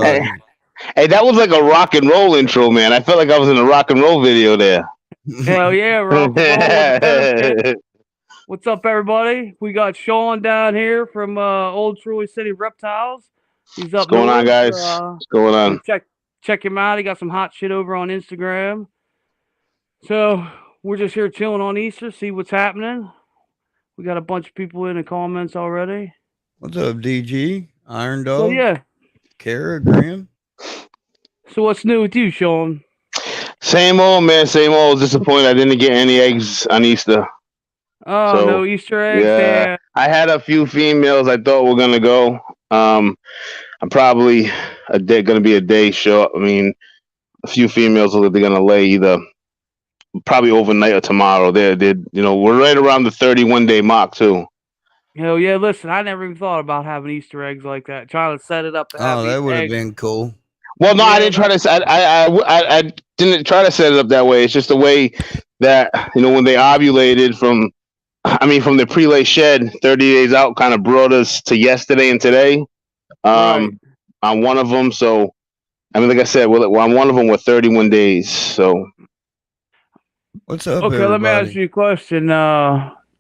Hey, everybody. hey, that was like a rock and roll intro, man. I felt like I was in a rock and roll video there. Hell yeah, rock and roll with the Venom kid. What's up, everybody? We got Sean down here from Old Troy City Reptiles. He's What's up going on, north. guys? What's going on? Check him out. He got some hot shit over on Instagram. So we're just here chilling on Easter, see what's happening. We got a bunch of people in the comments already. What's up, DG? Iron Dog? So yeah. Kara, Graham? So what's new with you, Sean? Same old, man. Same old. Disappointed I didn't get any eggs on Easter. Oh, no Easter eggs. Yeah, I had a few females I thought were gonna go. I'm probably gonna be a day short. I mean, a few females are gonna lay either probably overnight or tomorrow. We're right around the 31-day mark too. Hell yeah! Listen, I never even thought about having Easter eggs like that. Trying to set it up. That would have been cool. Well, no, I didn't try to. I didn't try to set it up that way. It's just the way that when they ovulated from the pre-lay shed, 30 days out, kind of brought us to yesterday and today. Right. On one of them, so like I said, on one of them were 31 days. So, what's up? Okay, everybody? let me ask you a question.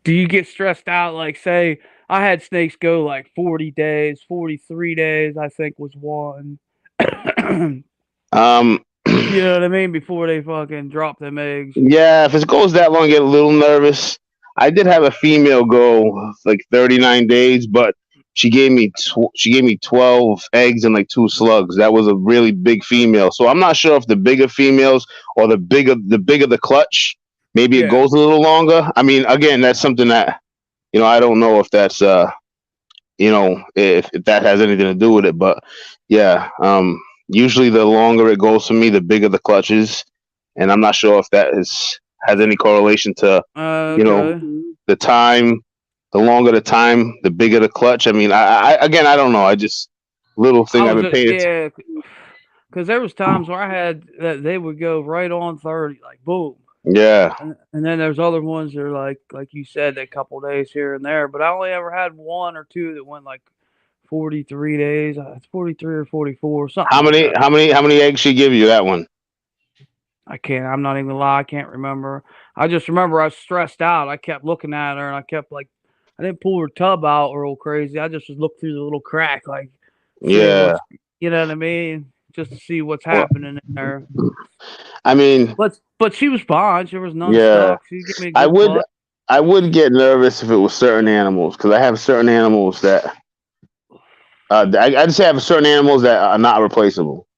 Do you get stressed out? Like, say, I had snakes go like 40 days, 43 days. I think was one. You know what I mean? Before they fucking drop them eggs. Yeah, if it goes that long, I get a little nervous. I did have a female go like 39 days, but she gave me 12 eggs and like 2 slugs. That was a really big female. So I'm not sure if the bigger females or the bigger the clutch, maybe it goes a little longer. I mean, again, that's something that I don't know if that's if that has anything to do with it, but yeah, usually the longer it goes for me, the bigger the clutch is, and I'm not sure if that has any correlation to the time. The longer the time, the bigger the clutch. I mean, I don't know. I just little thing I've been paying. Yeah, because there was times where I had that they would go right on 30, like boom. Yeah. And then there's other ones that are like you said, a couple days here and there. But I only ever had 1 or 2 that went like 43 days. It's 43 or 44. Something. How many eggs she give you that one? I'm not even gonna lie. I can't remember. I just remember I was stressed out. I kept looking at her and I kept like. I didn't pull her tub out real crazy. I just looked through the little crack, like, yeah, you know what I mean, just to see what's happening in there. I mean, but she was fine. There was none stuck. She gave me a good I would get nervous if it was certain animals because I have certain animals that I just have certain animals that are not replaceable.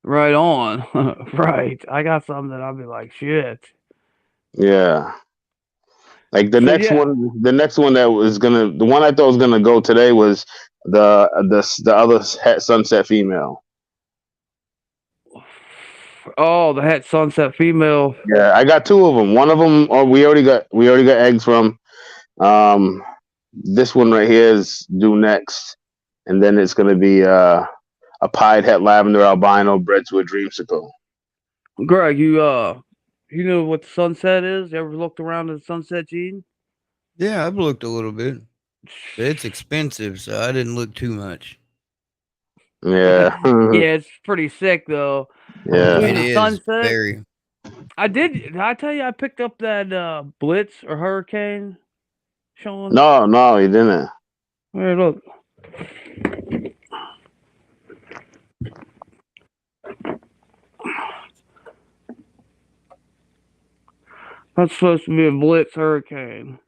Right on, right. I got some that I'll be like, shit. Yeah. Like the next one that was the one I thought was gonna go today was the other het sunset female. Oh, the het sunset female. Yeah, I got 2 of them. One of them, we already got eggs from. This one right here is due next, and then it's gonna be a pied het lavender albino bred to a dreamsicle. Greg, you know what the sunset is? You ever looked around at the sunset, Gene? Yeah, I've looked a little bit. But it's expensive, so I didn't look too much. Yeah. Yeah, it's pretty sick though. Yeah. It is sunset, very. Did I tell you I picked up that Blitz or Hurricane, Sean? No, you didn't. Here, look. That's supposed to be a Blitz Hurricane.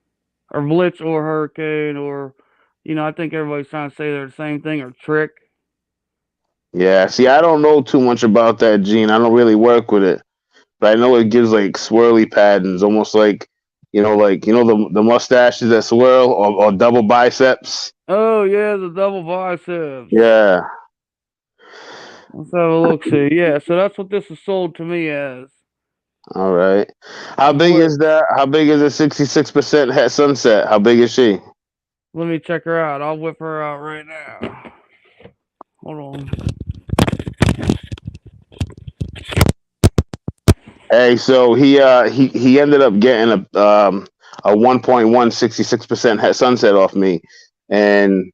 Or Blitz or Hurricane, or, I think everybody's trying to say they're the same thing, or Trick. Yeah, see, I don't know too much about that gene. I don't really work with it. But I know it gives like swirly patterns, almost like, the mustaches that swirl or double biceps. Oh, yeah, the double biceps. Yeah. Let's have a look, see. Yeah, so that's what this is sold to me as. All right. How big is that? How big is a 66% het sunset? How big is she? Let me check her out. I'll whip her out right now. Hold on. Hey, so he ended up getting a 1.166% het sunset off me, and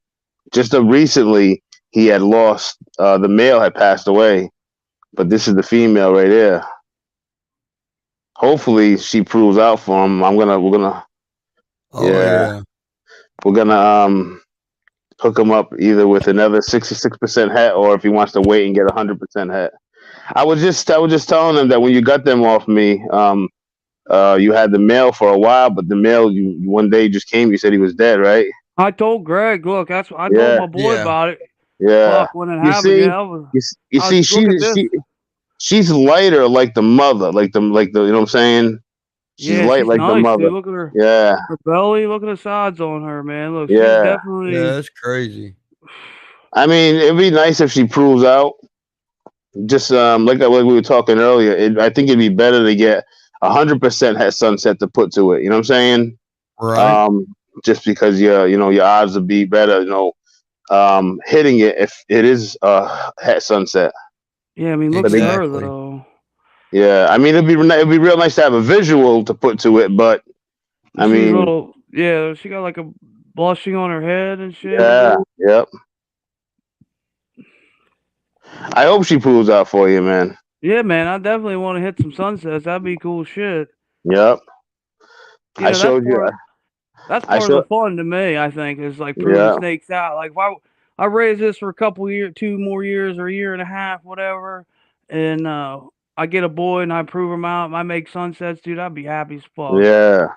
just recently he had lost the male had passed away, but this is the female right there. Hopefully, she proves out for him. We're gonna, Yeah. we're gonna hook him up either with another 66% het, or if he wants to wait and get 100% het. I was just telling him that when you got them off me, you had the male for a while, but the male you one day just came. You said he was dead, right? I told Greg, look, I told Yeah, my boy about it. yeah. Fuck, when it You happened, see, yeah, I was. you I see, was, look at this. she's lighter like the mother, like the you know what I'm saying? She's Yeah, light she's like the nice, mother. dude. Look at her. Yeah, Her belly. Look at the sides on her, man. Look, she's yeah. definitely. Yeah, that's crazy. I mean, it'd be nice if she proves out. Just like we were talking earlier, I think it'd be better to get 100% het sunset to put to it. You know what I'm saying? Right. Just because your odds would be better. Hitting it if it is het sunset. Yeah, I mean, look at her Exactly. though. Yeah, I mean it'd be real nice to have a visual to put to it, but I She's mean, little. Yeah, she got like a blushing on her head and shit. yeah, yep. I hope she proves out for you, man. Yeah, man, I definitely want to hit some sunsets. That'd be cool shit. Yep. You know, showed you. that's I part of the showed. fun to me. I think is like proving Yeah. snakes out. Like, if I raise this for a couple years, 2 more years, or a year and a half, whatever, and I get a boy and I prove him out. And I make sunsets, dude. I'd be happy as fuck. Yeah.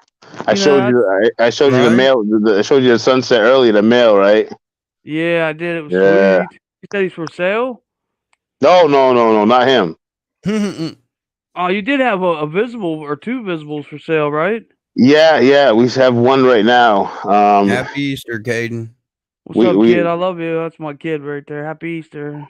I showed you. I showed you the Right. male. I showed you the sunset earlier. The male, right? Yeah, I did. It was Yeah. sweet. You said he's for sale? No, not him. Oh, you did have a visible or 2 visibles for sale, right? Yeah. We have one right now. Happy Easter, Caden. What's up, kid? I love you. That's my kid right there. Happy Easter.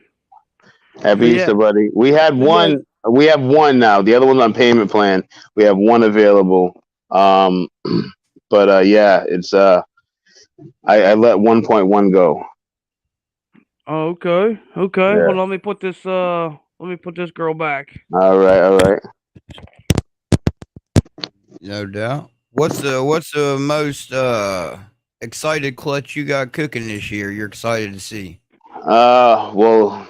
Happy Yeah. Easter, buddy. We had Yeah. one. We have one now. The other one's on payment plan. We have one available. But yeah, it's I let 1.1 go. Oh, okay. Okay. Yeah. Well, let me put this girl back. All right. No doubt. What's the most excited clutch you got cooking this year? You're excited to see? Well,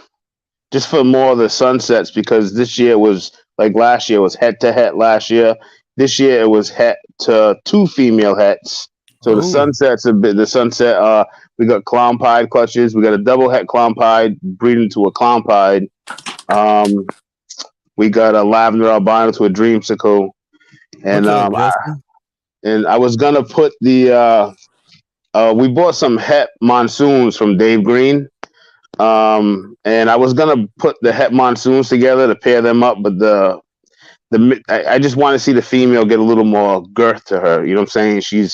just for more of the sunsets, because this year was like last year was head to head last year. This year it was het to 2 female hets. So the sunsets the sunset. We got clown pied clutches. We got a double het clown pied breeding to a clown pied. We got a lavender albino to a dreamsicle. And What's up, Justin? I was gonna put the we bought some het monsoons from Dave Green. And I was gonna put the het monsoons together to pair them up, but I just want to see the female get a little more girth to her. You know what I'm saying?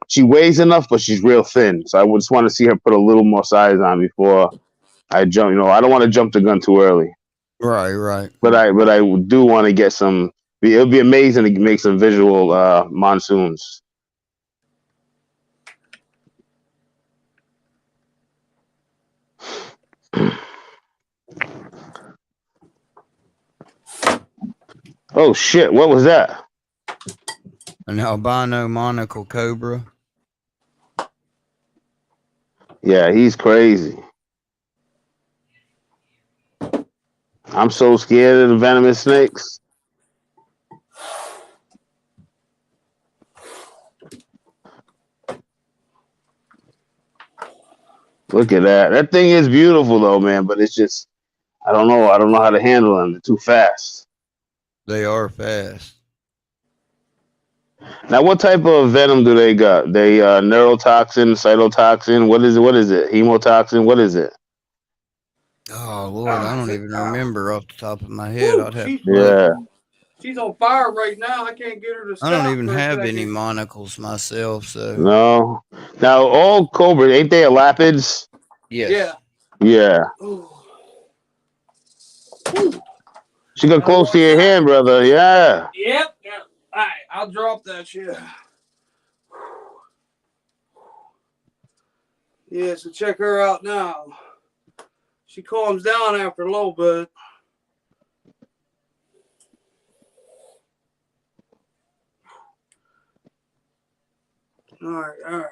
She weighs enough, but she's real thin. So I just want to see her put a little more size on before I jump. I don't want to jump the gun too early. Right. But I do want to get some. It would be amazing to make some visual monsoons. Oh shit! What was that? An albino monocle cobra. Yeah, he's crazy. I'm so scared of the venomous snakes. Look at that. That thing is beautiful though, man, but it's just I don't know how to handle them. They're too fast. They are fast. Now, what type of venom do they got? They neurotoxin, cytotoxin. What is it? Hemotoxin. What is it? Oh Lord, I don't even remember off the top of my head. I'd have to Yeah. She's on fire right now. I can't get her to stop. I don't even have any monocles myself, so No. Now, all cobras ain't they elapids? yes. Yeah. She got close to your hand, brother. Yeah. Yep. All right, I'll drop that shit. Yeah, so check her out now. She calms down after a little bit. All right.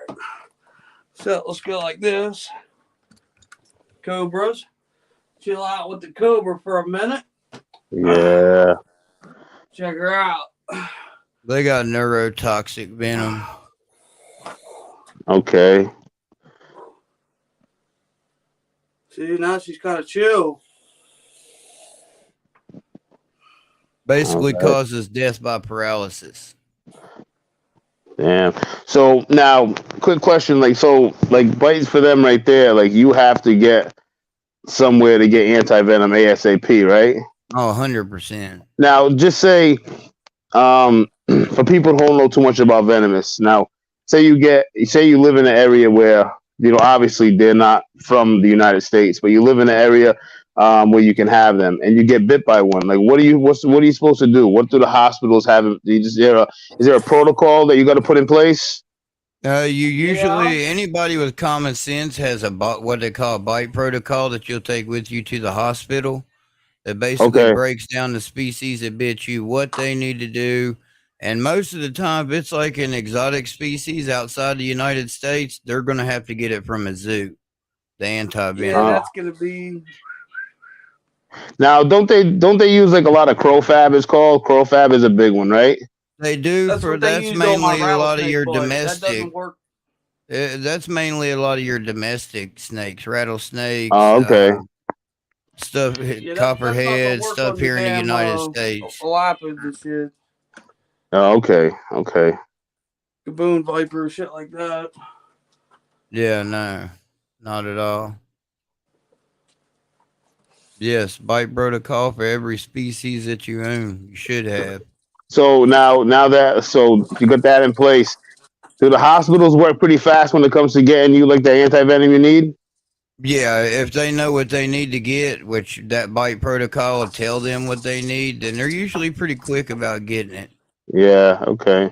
So let's go like this. Cobras. chill out with the Cobra for a minute. Yeah. Check her out. They got neurotoxic venom. Okay. See, now she's kind of chill. Basically causes death by paralysis. Damn. So now, quick question, like bites for them right there, like you have to get somewhere to get anti-venom ASAP, right? Oh, 100%. Now, just say, for people who don't know too much about venomous, now, say you live in an area where, obviously they're not from the United States, but you live in an area where you can have them, and you get bit by one. Like, what are you supposed to do? What do the hospitals have? Is there a protocol that you got to put in place? You usually anybody with common sense has what they call a bite protocol that you'll take with you to the hospital. That basically breaks down the species that bit you, what they need to do, and most of the time, if it's like an exotic species outside the United States, they're going to have to get it from a zoo. The anti-venom. Yeah, that's going to be. Now, don't they use like a lot of crowfab? It's called crowfab is a big one, right? They do. That's mainly a lot of your domestic. That doesn't work. That's mainly a lot of your domestic snakes, rattlesnakes. Oh, okay. Stuff, copperhead stuff here in the United States. Lapids and shit. Oh, okay. Okay. Gaboon Viper, shit like that. Yeah, no, not at all. Yes, bite protocol for every species that you own. You should have. So now that you got that in place, do the hospitals work pretty fast when it comes to getting you like the anti-venom you need? Yeah, if they know what they need to get, which that bite protocol will tell them what they need, then they're usually pretty quick about getting it. Yeah, okay.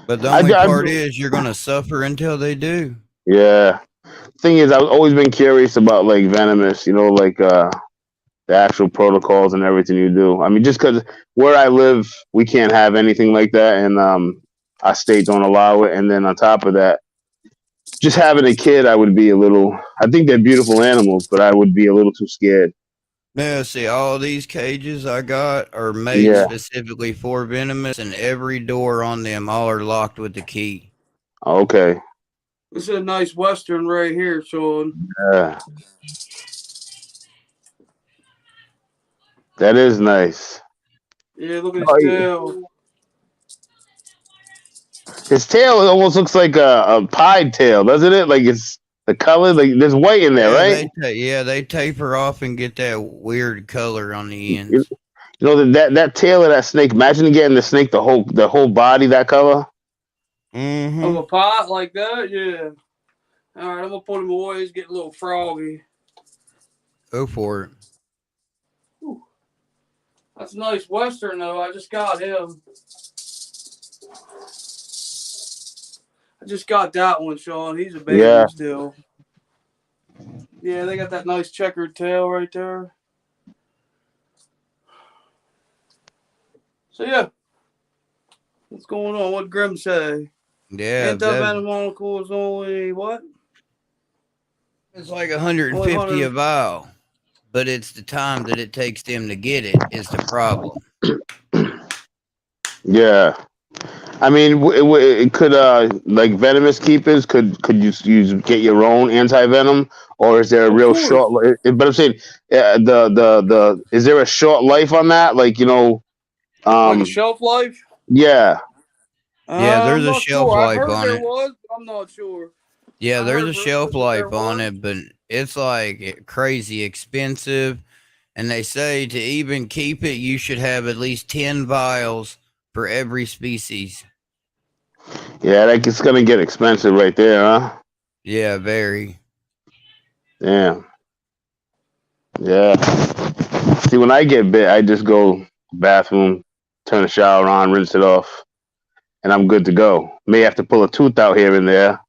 But the only part is you're going to suffer until they do. Yeah. Thing is, I've always been curious about like venomous, like the actual protocols and everything you do. I mean, just because where I live, we can't have anything like that, and our state don't allow it. And then on top of that, just having a kid, I would be a little. I think they're beautiful animals, but I would be a little too scared. Now, see, all these cages I got are made specifically for venomous, and every door on them all are locked with the key. Okay. This is a nice Western right here, Sean. Yeah. That is nice. Yeah, look at his tail. His tail almost looks like a pied tail, doesn't it? Like it's the color, like there's white in there, right? They taper off and get that weird color on the ends. That tail of that snake. Imagine getting the snake the whole body that color. Mm-hmm. Of a pot like that, yeah. All right, I'm gonna put him away. He's getting a little froggy. Go for it. Ooh. That's a nice Western, though. I just got him. I just got that one, Sean. He's a baby still. Yeah, they got that nice checkered tail right there. So, yeah. What's going on? What Grim say? Yeah. Anti-venom molecule is only what? It's like 150 a vial. But it's the time that it takes them to get it is the problem. Yeah. I mean, it could like venomous keepers could you get your own anti-venom, or is there a real short? But I'm saying, the is there a short life on that? Like like a shelf life? Yeah. Yeah, there's a shelf life on it. There was, but I'm not sure. Yeah, there's a shelf life on it, but it's like crazy expensive. And they say to even keep it, you should have at least 10 vials for every species. Yeah, it's going to get expensive right there, huh? Yeah, very. Damn. Yeah. See, when I get bit, I just go bathroom, turn the shower on, rinse it off, and I'm good to go. May have to pull a tooth out here and there.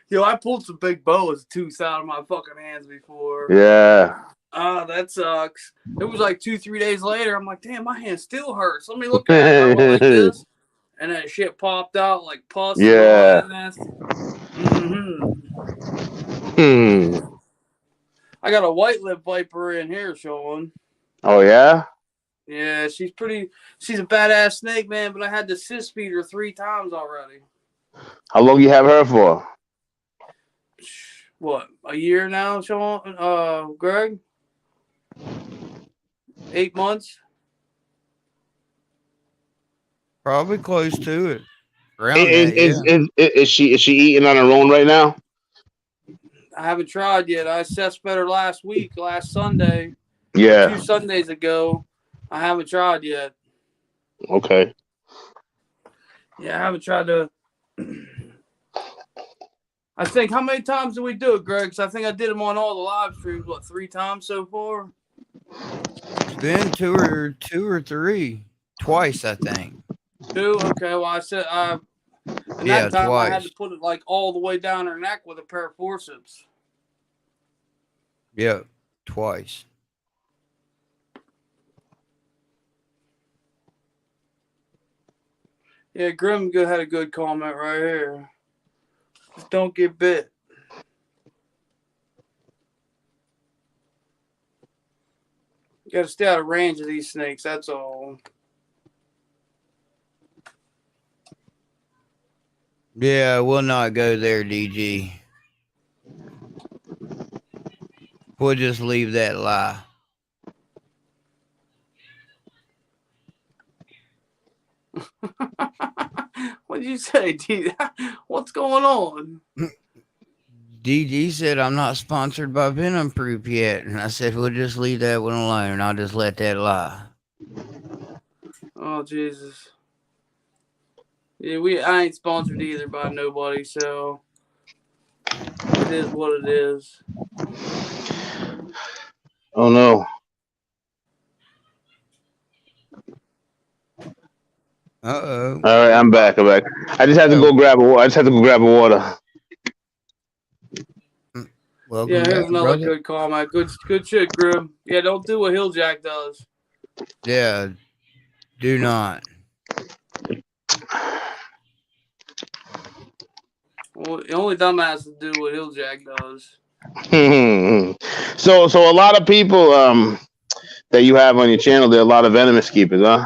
Yo, I pulled some big boas tooth out of my fucking hands before. Yeah. That sucks. It was like 2-3 days later. I'm like, damn, my hand still hurts. Let me look at it. I went like this, and that shit popped out like pus. Yeah. I got a white-lipped viper in here, Sean. Oh yeah. Yeah, she's pretty. She's a badass snake, man. But I had to cis feed her 3 times already. How long you have her for? What, a year now, Sean? Greg? 8 months? Probably close to it. Around Is, that, yeah. is she eating on her own right now? I haven't tried yet. I assessed better last Sunday. Yeah. 2 Sundays ago. I haven't tried yet. Okay. Yeah, I haven't tried to. I think, how many times did we do it, Greg? Because I think I did them on all the live streams, 3 times so far? It's been two or three. Twice, I think. 2? Okay, well, I said, and that time twice. I had to put it like all the way down her neck with a pair of forceps. Yeah, twice. Yeah, Grim had a good comment right here. Just don't get bit. You got to stay out of range of these snakes, that's all. Yeah, we'll not go there, DG. We'll just leave that lie. What did you say, D? What's going on? DG said I'm not sponsored by Venom Proof yet, and I said we'll just leave that one alone. I'll just let that lie. Oh Jesus! Yeah, I ain't sponsored either by nobody, so it is what it is. Oh no! Uh-oh. All right, I'm back. I just had to go grab a water. Welcome yeah, here's another brother. Good comment. Good shit, Grim. Yeah, don't do what Hilljack does. Yeah, do not. Well, the only dumbass to do what Hilljack does. So a lot of people that you have on your channel, there are a lot of venomous keepers, huh?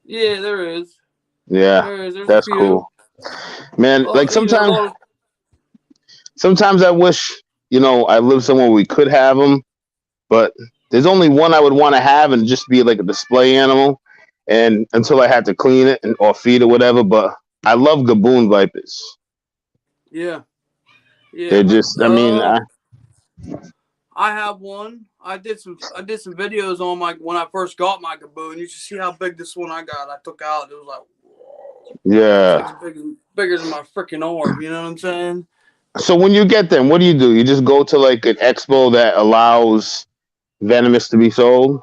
Yeah, there is. Yeah, that's cool. Man, like sometimes I wish, I live somewhere we could have them, but there's only one I would want to have and just be like a display animal, and until I had to clean it or feed it, whatever. But I love Gaboon Vipers. Yeah. They're just, I have one. I did some videos on when I first got my Gaboon. You should see how big this one I got. I took out. It was like, whoa. Yeah. It's like bigger than my freaking arm. You know what I'm saying? So when you get them, what do? You just go to like an expo that allows venomous to be sold?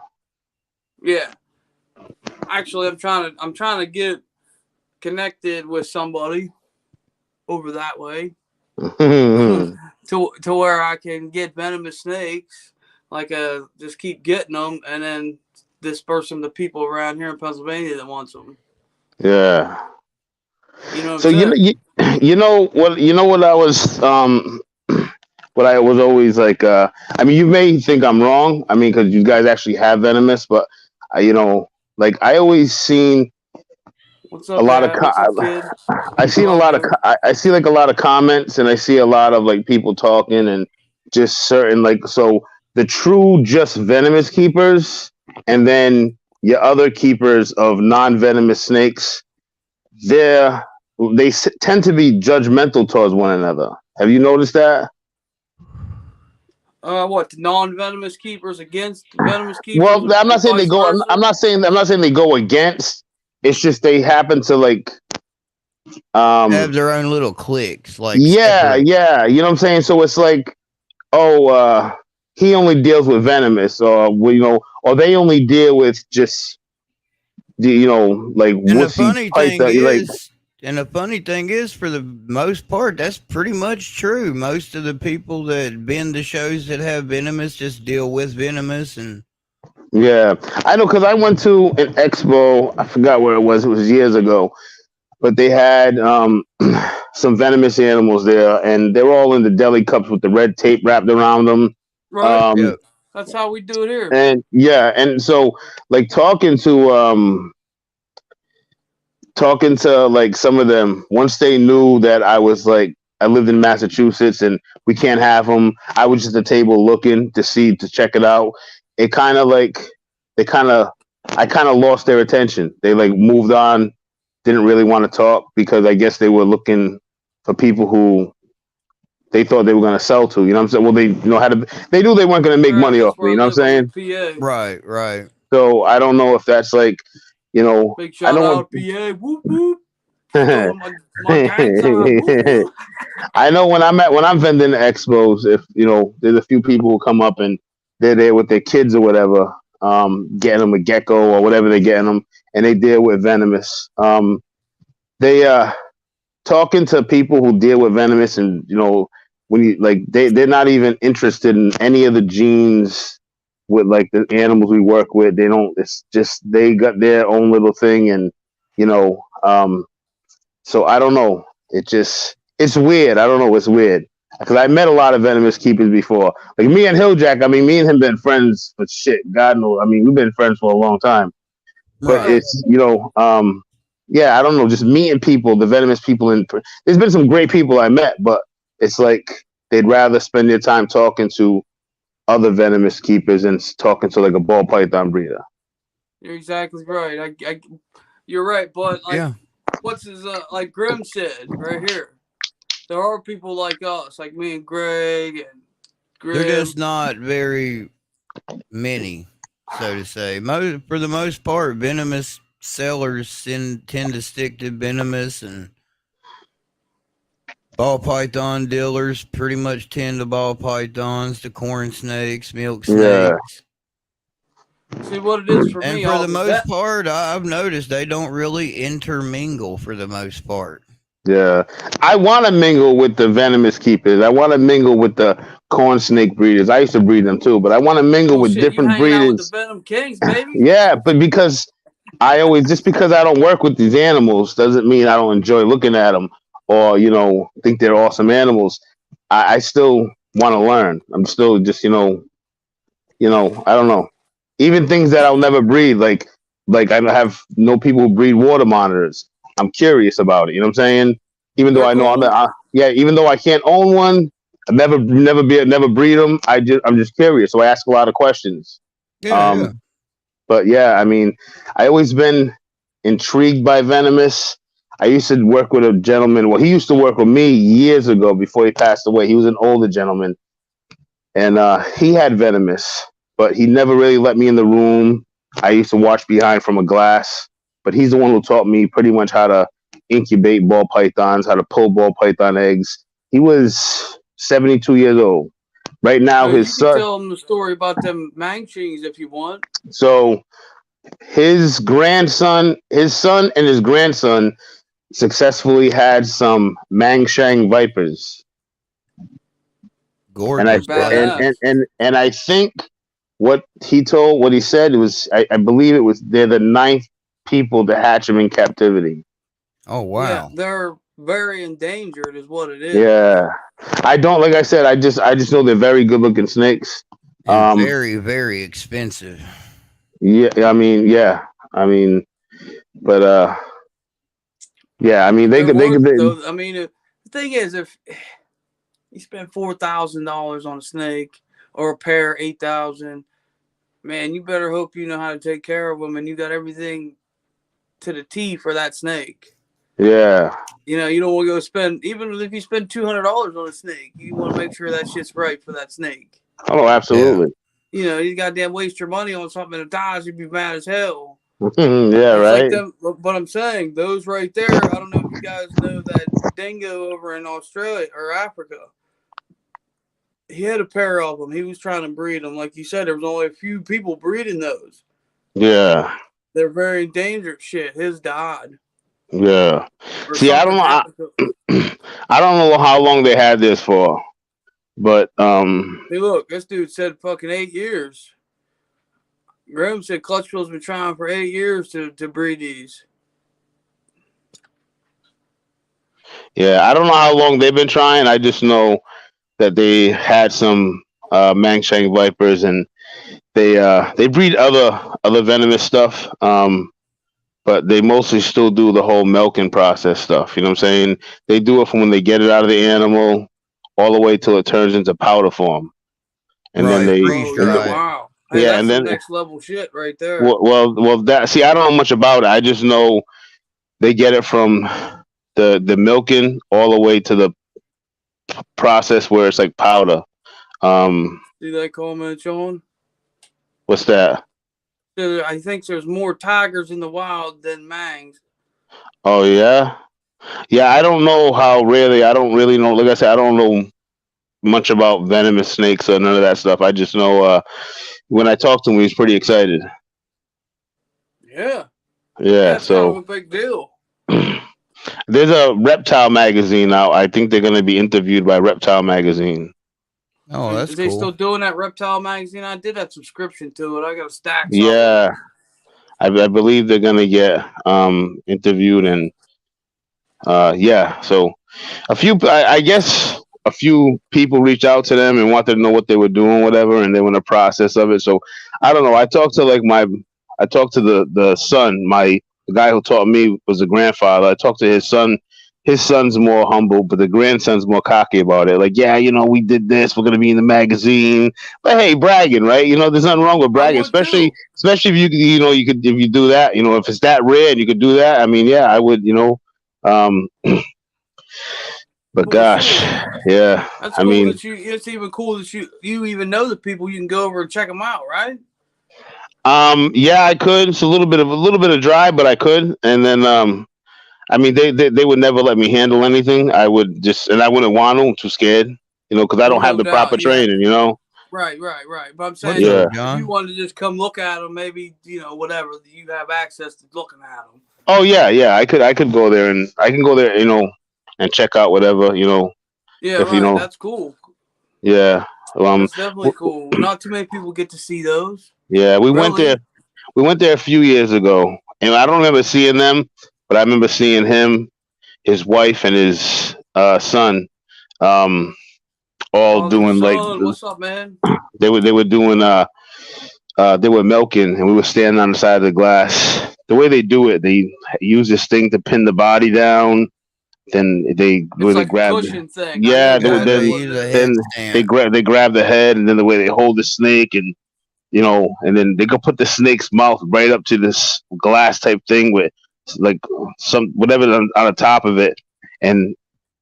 Yeah. Actually, I'm trying to get connected with somebody over that way. to where I can get venomous snakes, just keep getting them, and then disperse them to people around here in Pennsylvania that wants them. Yeah. You know what so I'm saying? you know what I was what I was always like. You may think I'm wrong. Because you guys actually have venomous, but I always seen. What's up, a lot of I see a lot of comments, and I see a lot of like people talking and just certain so the true just venomous keepers, and then your other keepers of non-venomous snakes, they tend to be judgmental towards one another. Have you noticed that? What, non-venomous keepers against venomous keepers? Well, I'm not saying they go. I'm not saying they go against. It's just they happen to have their own little cliques, separate. Yeah. You know what I'm saying? So it's like, he only deals with venomous, or or they only deal with just like. And the funny thing is, and the funny thing is, for the most part, that's pretty much true. Most of the people that been to shows that have venomous just deal with venomous. And yeah, I know, because I went to an expo. I forgot where it was. It was years ago, but they had some venomous animals there, and they're all in the deli cups with the red tape wrapped around them. Right. Yep. That's how we do it here. And yeah, and so like talking to like some of them, once they knew that I was like I lived in Massachusetts and we can't have them, I was just at the table looking to check it out. It kind of like they kind of I kind of lost their attention. They like moved on, didn't really want to talk because I guess they were looking for people who they thought they were going to sell to. You know what I'm saying? Well, they knew they weren't going to make money That's off me. where I You know what I'm live. saying? PA. Right. So I don't know if that's like, Big I shout know out PA. Whoop whoop. Stolen my gang sign. Whoop whoop. I know when I'm vending expos, if there's a few people who come up and they're there with their kids or whatever, getting them a gecko or whatever they're getting them, and they deal with venomous. They talking to people who deal with venomous, and when you like they're not even interested in any of the genes with like the animals we work with. They don't. It's just they got their own little thing, and so I don't know. It's weird. I don't know. It's weird because I met a lot of venomous keepers before. Like me and Hilljack. I mean, me and him been friends for shit. God knows. I mean, we've been friends for a long time. But Right. it's yeah. I don't know. Just meeting people, the venomous people, and there's been some great people I met, but it's like they'd rather spend their time talking to other venomous keepers and talking to like a ball python breeder. You're exactly right. You're right, but like. Yeah. What's his like Grim said right here? There are people like us, like me and Greg and Grim. They're just not very many, so to say. For the most part, venomous sellers tend to stick to venomous, and ball python dealers pretty much tend to ball pythons, the corn snakes, milk snakes. See what it is for And me. for the most part, I've noticed they don't really intermingle for the most part. Yeah, I want to mingle with the venomous keepers. I want to mingle with the corn snake breeders. I used to breed them too, but I want to mingle with different you hanging breeders. out with the Venom Kings, baby. Yeah, but because because I don't work with these animals doesn't mean I don't enjoy looking at them or think they're awesome animals. I still want to learn. I'm still just I don't know. Even things that I'll never breed, like I have no people who breed water monitors. I'm curious about it. You know what I'm saying? Even though I know even though I can't own one, I never breed them. I'm just curious, so I ask a lot of questions. Yeah. But yeah, I mean, I always been intrigued by venomous. I used to work with a gentleman. Well, he used to work with me years ago before he passed away. He was an older gentleman, and he had venomous, but he never really let me in the room. I used to watch behind from a glass, but he's the one who taught me pretty much how to incubate ball pythons, how to pull ball python eggs. He was 72 years old. Right now, his son. You can tell him the story about them Manchings if you want. So his son and his grandson successfully had some Mangshang vipers. Gorgeous. And I think what he said was I believe it was they're the 9th people to hatch them in captivity. Oh wow. Yeah, they're very endangered is what it is. Yeah. I don't like I said, I just know they're very good looking snakes. And very, very expensive. Yeah, I mean, but yeah, I mean they could. I mean, the thing is, if you spend $4,000 on a snake or a pair $8,000, man, you better hope you know how to take care of them and you got everything to the T for that snake. Yeah. You don't want to go spend, even if you spend $200 on a snake, you want to make sure that shit's right for that snake. Oh, absolutely. Yeah. You goddamn waste your money on something that dies, you'd be mad as hell. Yeah, right. But I'm saying those right there. I don't know if you guys know that dingo over in Australia or Africa. He had a pair of them. He was trying to breed them. Like you said, there was only a few people breeding those. Yeah. They're very endangered. Shit, his died. Yeah. See, I don't know. I don't know how long they had this for, but Hey, look, this dude said fucking 8 years. Graham said Clutchville's been trying for 8 years to breed these. Yeah, I don't know how long they've been trying. I just know that they had some Mangshank Vipers, and they breed other venomous stuff. But they mostly still do the whole milking process stuff. You know what I'm saying? They do it from when they get it out of the animal all the way till it turns into powder form, and then they wow. Hey, yeah, that's and then next level shit right there. well that see I don't know much about it. I just know they get it from the milking all the way to the process where it's like powder. See that comment, Sean? What's that? I think there's more tigers in the wild than mangs. Oh yeah, yeah. I don't know how really. I don't really know. Like I said, I don't know much about venomous snakes or none of that stuff. I just know when I talked to him, he was pretty excited. Yeah. Yeah. That's kind of a big deal. There's a reptile magazine now. I think they're going to be interviewed by Reptile Magazine. Oh, that's cool. Are they still doing that Reptile Magazine? I did have subscription to it. I got a stack. Yeah. I believe they're going to get interviewed, and yeah. So I guess a few people reached out to them and wanted to know what they were doing, whatever, and they were in the process of it. So I don't know. I talked to the son, the guy who taught me was the grandfather. I talked to his son. His son's more humble, but the grandson's more cocky about it. Like, yeah, we did this. We're gonna be in the magazine. But hey, bragging, right? There's nothing wrong with bragging, especially if you could if you do that. If it's that rare and you could do that. I mean, yeah, I would. But gosh, yeah. That's cool. It's even cool that you even know the people. You can go over and check them out, right? Yeah, I could. It's a little bit of drive, but I could. And then I mean, they would never let me handle anything. I would and I wouldn't want to. I'm too scared, because I don't have the proper training, Right. But I'm saying, if you wanted to just come look at them, maybe whatever, you have access to looking at them. Oh yeah. I could go there, and I can go there, and check out whatever, Yeah, right. That's cool. Yeah. That's definitely cool. Not too many people get to see those. Yeah, we went there. We went there a few years ago, and I don't remember seeing them. But I remember seeing him, his wife, and his son, all doing what's up, man? They were doing they were milking, and we were standing on the side of the glass. The way they do it, they use this thing to pin the body down. Then they grab thing. Yeah, then they grab the head, and then the way they hold the snake, and and then they go put the snake's mouth right up to this glass type thing with like some whatever on the top of it, and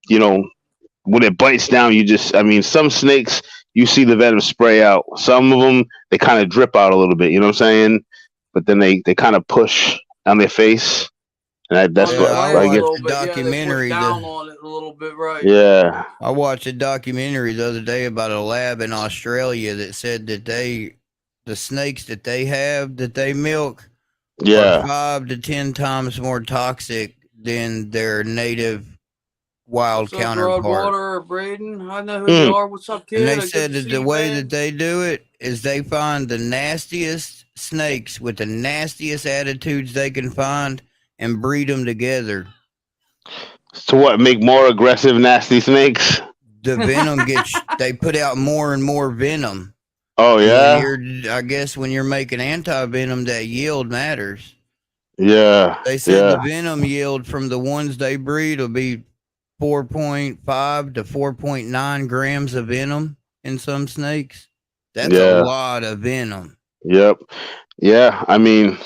when it bites down, some snakes you see the venom spray out. Some of them they kind of drip out a little bit, you know what I'm saying? But then they kind of push on their face, and that's what I watched the documentary. Down on it a little bit, right? Yeah, I watched a documentary the other day about a lab in Australia that said that the snakes that they milk. Yeah, 5 to 10 times more toxic than their native wild counterpart. Broadwater or Braden, I know who you are. What's up, kid? And they said that the way that they do it is they find the nastiest snakes with the nastiest attitudes they can find and breed them together. So what? Make more aggressive, nasty snakes? The venom they put out more and more venom. Oh yeah. I guess when you're making anti-venom, that yield matters. Yeah. They said the venom yield from the ones they breed will be 4.5 to 4.9 grams of venom in some snakes. That's a lot of venom. Yep. Yeah. I mean,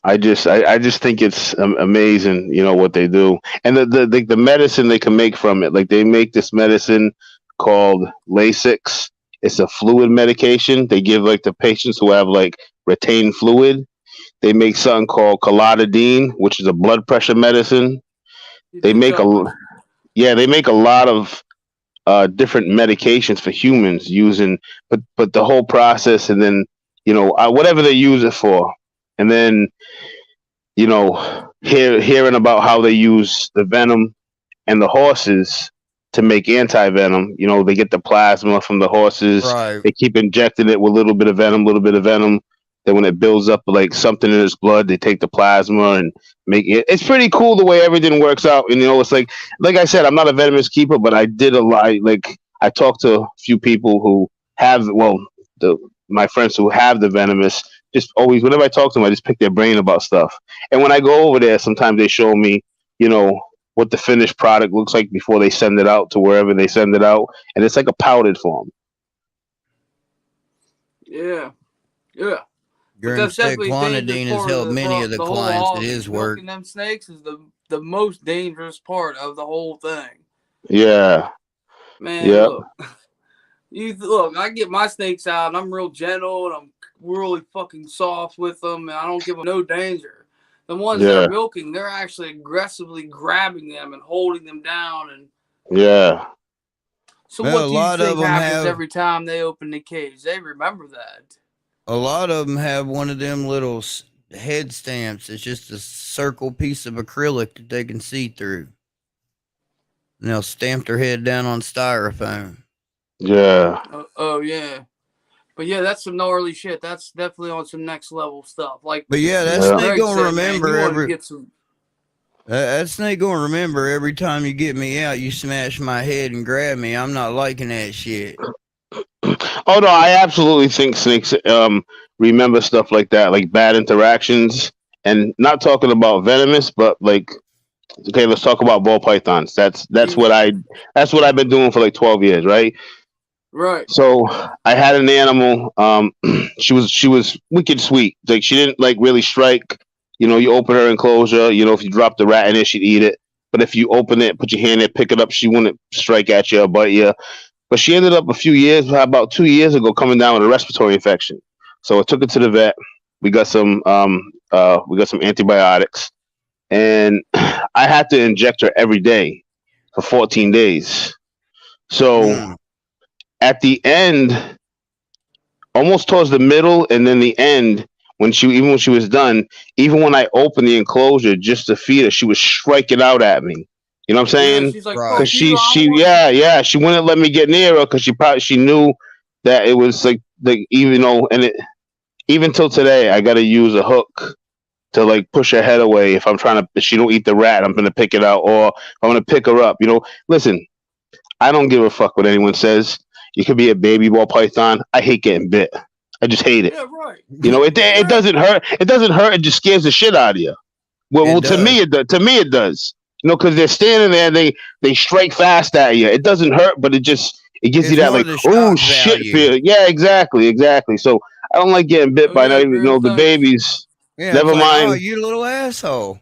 I just think it's amazing, what they do, and the medicine they can make from it. Like they make this medicine called Lasix. It's a fluid medication they give the patients who have retained fluid. They make something called colodidine, which is a blood pressure medicine. They make a lot of different medications for humans using, but the whole process, and then whatever they use it for, and then hearing about how they use the venom and the horses to make anti-venom. They get the plasma from the horses. Right. They keep injecting it with a little bit of venom. Then when it builds up something in its blood, they take the plasma and make it. It's pretty cool the way everything works out. And it's like I said, I'm not a venomous keeper, but I did a lot. I talked to a few people who have, my friends who have the venomous. Just always, whenever I talk to them, I just pick their brain about stuff. And when I go over there, sometimes they show me, what the finished product looks like before they send it out to wherever they send it out, and it's like a powdered form. Yeah. Clonidine has helped many of the clients that is work. Milking them snakes is the most dangerous part of the whole thing. Yeah. Man, look. Look, I get my snakes out, and I'm real gentle, and I'm really fucking soft with them, and I don't give them no danger. The ones that are milking, they're actually aggressively grabbing them and holding them down. And So what do you think happens every time they open the cage? They remember that. A lot of them have one of them little head stamps. It's just a circle piece of acrylic that they can see through. And they'll stamp their head down on styrofoam. Yeah. Oh yeah. But yeah, that's some gnarly shit. That's definitely on some next level stuff. Like, but yeah, that snake gonna remember that snake gonna remember every time you get me out, you smash my head and grab me. I'm not liking that shit. Oh no, I absolutely think snakes remember stuff like that, like bad interactions, and not talking about venomous, but like, okay, let's talk about ball pythons. That's what I've been doing for like 12 years, right? Right. So I had an animal. She was wicked sweet. Like, she didn't like really strike. You open her enclosure. If you drop the rat in it, she'd eat it. But if you open it, put your hand in, pick it up, she wouldn't strike at you or bite you. But she ended up about 2 years ago, coming down with a respiratory infection. So I took her to the vet. We got some antibiotics, and I had to inject her every day for 14 days. So at the end, almost towards the middle, and then the end, when she was done, even when I opened the enclosure just to feed her, she was striking out at me. You know what I'm saying? Yeah, she's like, because she wouldn't let me get near her because she knew that it was like even till today I got to use a hook to like push her head away if she don't eat the rat, I'm gonna pick it out, or I'm gonna pick her up. Listen, I don't give a fuck what anyone says. You could be a baby ball python. I hate getting bit. I just hate it. Yeah, right. It doesn't hurt. It doesn't hurt. It just scares the shit out of you. Well, to me it does. Because they're standing there, they strike fast at you. It doesn't hurt, but it gives you that like, oh shit feel. Yeah, exactly. So I don't like getting bit by the babies. Yeah, never mind. Oh, you little asshole.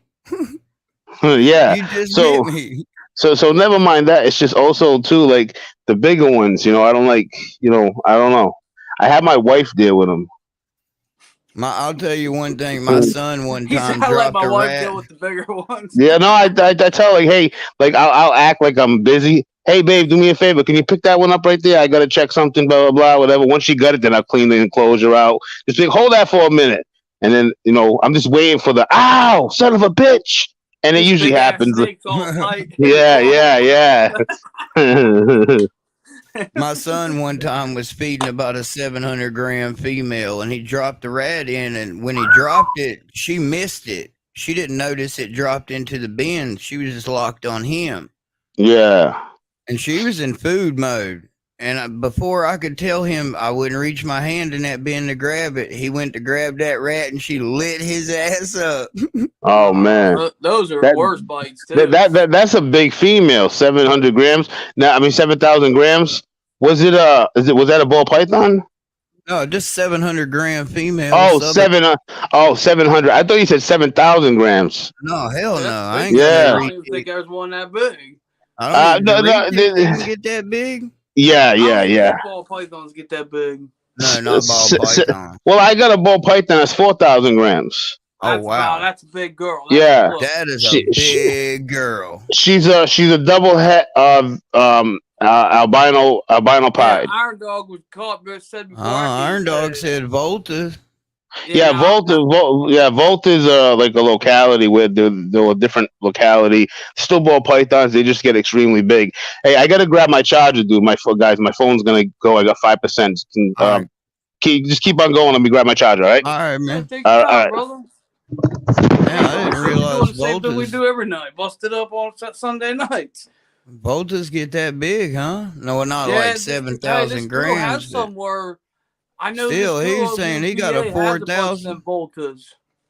Yeah. You just bit me. So never mind that. It's just also too like the bigger ones. I don't like. I don't know. I had my wife deal with them. I'll tell you one thing. My son one time dropped let my a wife rat. deal with the bigger ones. Yeah, no, I tell like, hey, like I'll act like I'm busy. Hey, babe, do me a favor. Can you pick that one up right there? I gotta check something. Blah blah blah. Whatever. Once she got it, then I'll clean the enclosure out. Just like, hold that for a minute, and then I'm just waiting for the ow, son of a bitch, and it usually happens. Yeah. My son one time was feeding about a 700-gram female, and he dropped the rat in, and when he dropped it, she missed it. She didn't notice it dropped into the bin. She was just locked on him. Yeah. And she was in food mode. And before I could tell him I wouldn't reach my hand in that bin to grab it, he went to grab that rat, and she lit his ass up. Oh man, those are worse bites too. That's a big female, 700 grams. Now, 7,000 grams. Was that a ball python? No, just 700-gram female. Oh, 700. I thought you said 7,000 grams. No, hell no. I don't even think there was one that big. I don't even get that big. Yeah. Ball pythons get that big. No, not ball python. Well, I got a ball python that's 4,000 grams. Oh wow, that's a big girl. That is a big girl. She's a double head of albino pied. Yeah, Iron Dog was caught. Said before. Iron Dog said Volta. Yeah, Volta is like a locality where they're a different locality. Still ball pythons, they just get extremely big. Hey, I gotta grab my charger, dude. My phone's gonna go. I got 5%. Just keep on going. Let me grab my charger. All right. All right, man. All right, brother. Man, I didn't realize the same thing we do every night. Bust it up on Sunday nights. Voltas get that big, huh? No, not like 7,000 this girl has grams. somewhere. I know Still, this girl he's over saying in he got a PA has a bunch of 4,000. them Voltas.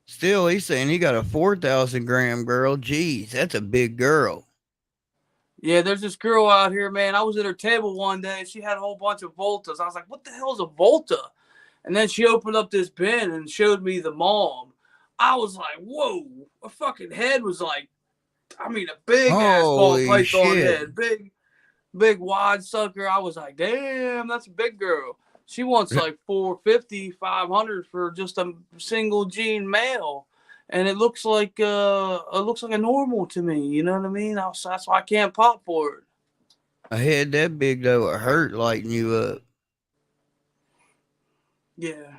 Still, he's saying he got a 4,000 gram girl. Jeez, that's a big girl. Yeah, there's this girl out here, man. I was at her table one day and she had a whole bunch of Voltas. I was like, what the hell is a Volta? And then she opened up this bin and showed me the mom. I was like, whoa. Her fucking head was like, I mean, a big ass ball python head. Big wide sucker. I was like, damn, that's a big girl. She wants like 450, 500 for just a single gene male. And it looks like a normal to me. You know what I mean? That's why I can't pop for it. A head that big though, it hurt lighting you up. Yeah.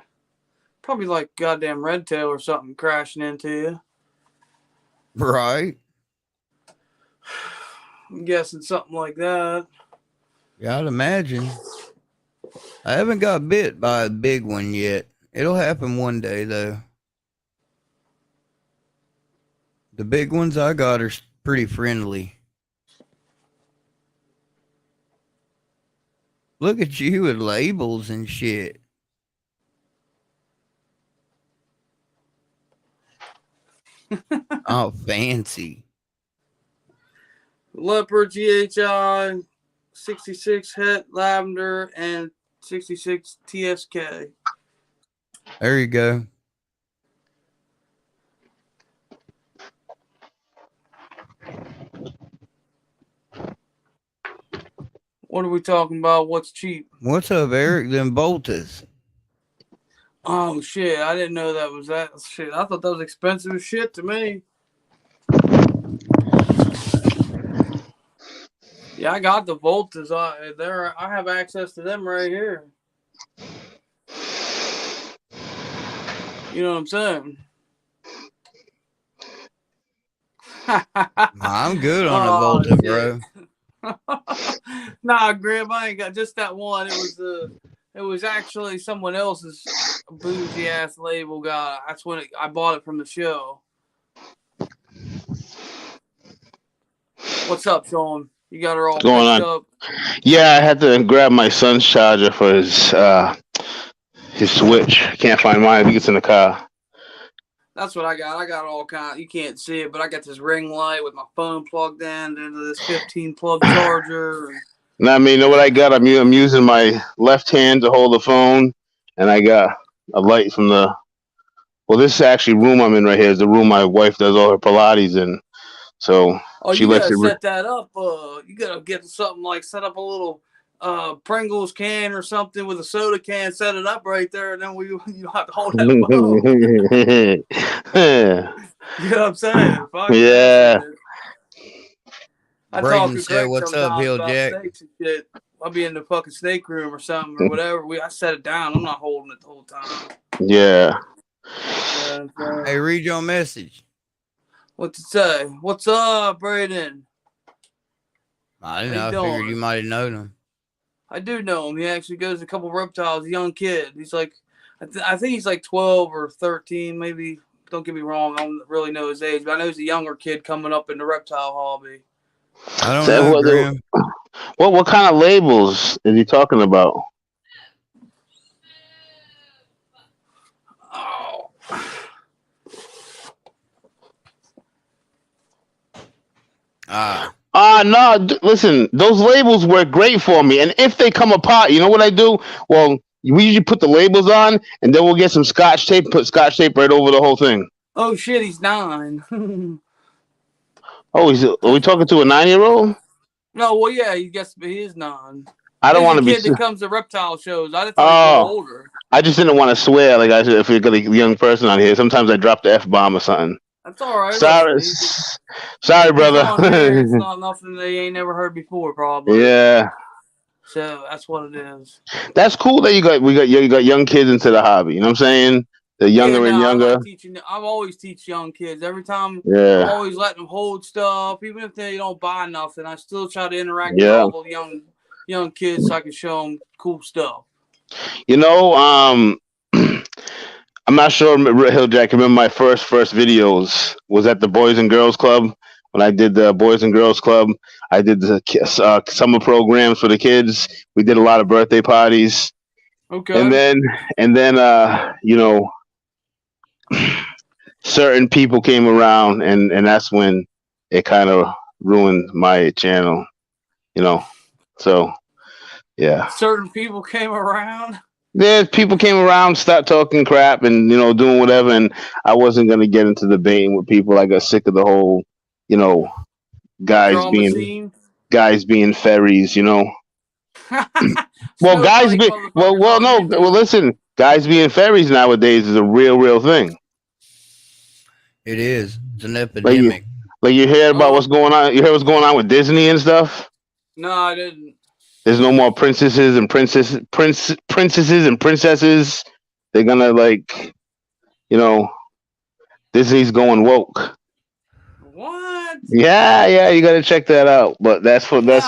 Probably like goddamn red tail or something crashing into you. Right. I'm guessing something like that. Yeah, I'd imagine. I haven't got bit by a big one yet. It'll happen one day though. The big ones I got are pretty friendly. Look at you with labels and shit. Oh, fancy. Leopard, GHI, 66 Het, Lavender, and 66 TSK. There you go. What are we talking about? What's cheap? What's up, Eric? Them Boltas. Oh, shit. I didn't know that was that shit. I thought that was expensive as shit to me. Yeah, I got the Voltas. I have access to them right here. You know what I'm saying? I'm good on a Volta, bro. Nah, Grim, I ain't got just that one. It was actually someone else's bougie ass label guy. That's when I bought it from the show. What's up, Sean? You got her all going on? up? Yeah, I had to grab my son's charger for his Switch. I can't find mine. I think it's in the car. That's what I got. I got all kind. You can't see it, but I got this ring light with my phone plugged in into this 15 plug charger. Now, I mean, you know what I got? I'm using my left hand to hold the phone, and I got a light from the. Well, this is actually room I'm in right here. Is the room my wife does all her Pilates in. So you gotta set that up. You gotta get something like set up a little Pringles can or something with a soda can. Set it up right there, and then you don't have to hold that phone. You know what I'm saying? Yeah. I talk to Greg what's up, Hill Jack? Snakes and shit. I'll be in the fucking snake room or something or whatever. I set it down. I'm not holding it the whole time. Yeah. Hey, read your message. What's it say? What's up, Braden? I don't know. I figured you might have known him. I do know him. He actually goes to a couple reptiles. Young kid. He's like, I think he's like 12 or 13, maybe. Don't get me wrong. I don't really know his age, but I know he's a younger kid coming up in the reptile hobby. I don't know, Graham. What kind of labels is he talking about? No, listen, those labels work great for me. And if they come apart, you know what I do? Well, we usually put the labels on, and then we'll get some Scotch tape, put Scotch tape right over the whole thing. Oh, shit, he's 9. Are we talking to a 9-year-old? No, well, yeah, he is 9. I don't want to be. Kid that comes to reptile shows. I thought he was older. I just didn't want to swear. Like if we got a young person on here, sometimes I drop the F-bomb or something. That's all right. Sorry, brother. It's not nothing they ain't never heard before, probably. Yeah. So that's what it is. That's cool that you got young kids into the hobby. You know what I'm saying? They're younger and younger. I've always teach young kids. Every time, I'm always letting them hold stuff, even if they don't buy nothing. I still try to interact with all the young kids so I can show them cool stuff. You know, I'm not sure, Hill Jack. Remember my first videos was at the Boys and Girls Club when I did the Boys and Girls Club. I did the summer programs for the kids. We did a lot of birthday parties. Okay. And then you know, certain people came around, and that's when it kind of ruined my channel. You know, so yeah. Certain people came around. Yeah, people came around, stopped talking crap, and doing whatever. And I wasn't gonna get into debating with people. I got sick of the whole, guys being fairies. Well, guys be well, no, well, listen, guys being fairies nowadays is a real thing. It is. It's an epidemic. Like you hear about what's going on. You hear what's going on with Disney and stuff. No, I didn't. There's no more princesses and princesses and princesses. They're gonna Disney's going woke. What? Yeah, you gotta check that out. But that's for they're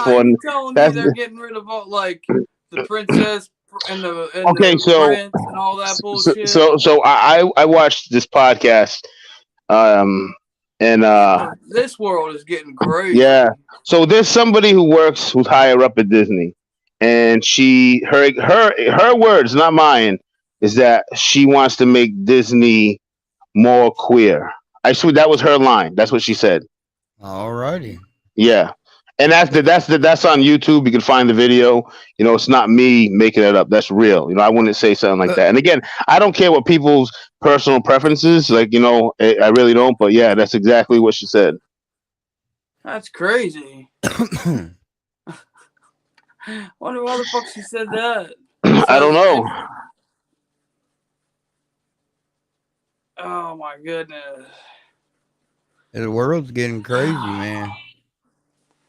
getting rid of all, like, the princess and the prince and all that bullshit. So I watched this podcast, and this world is getting crazy. Yeah. So there's somebody who's higher up at Disney, and her words, not mine, is that she wants to make Disney more queer. I swear that was her line. That's what she said. Alrighty. Yeah. And that's on YouTube. You can find the video. It's not me making it up. That's real. I wouldn't say something like that. And again, I don't care what people's personal preferences. I really don't. But yeah, that's exactly what she said. That's crazy. Wonder why the fuck she said that. I don't know. Oh my goodness. The world's getting crazy, man.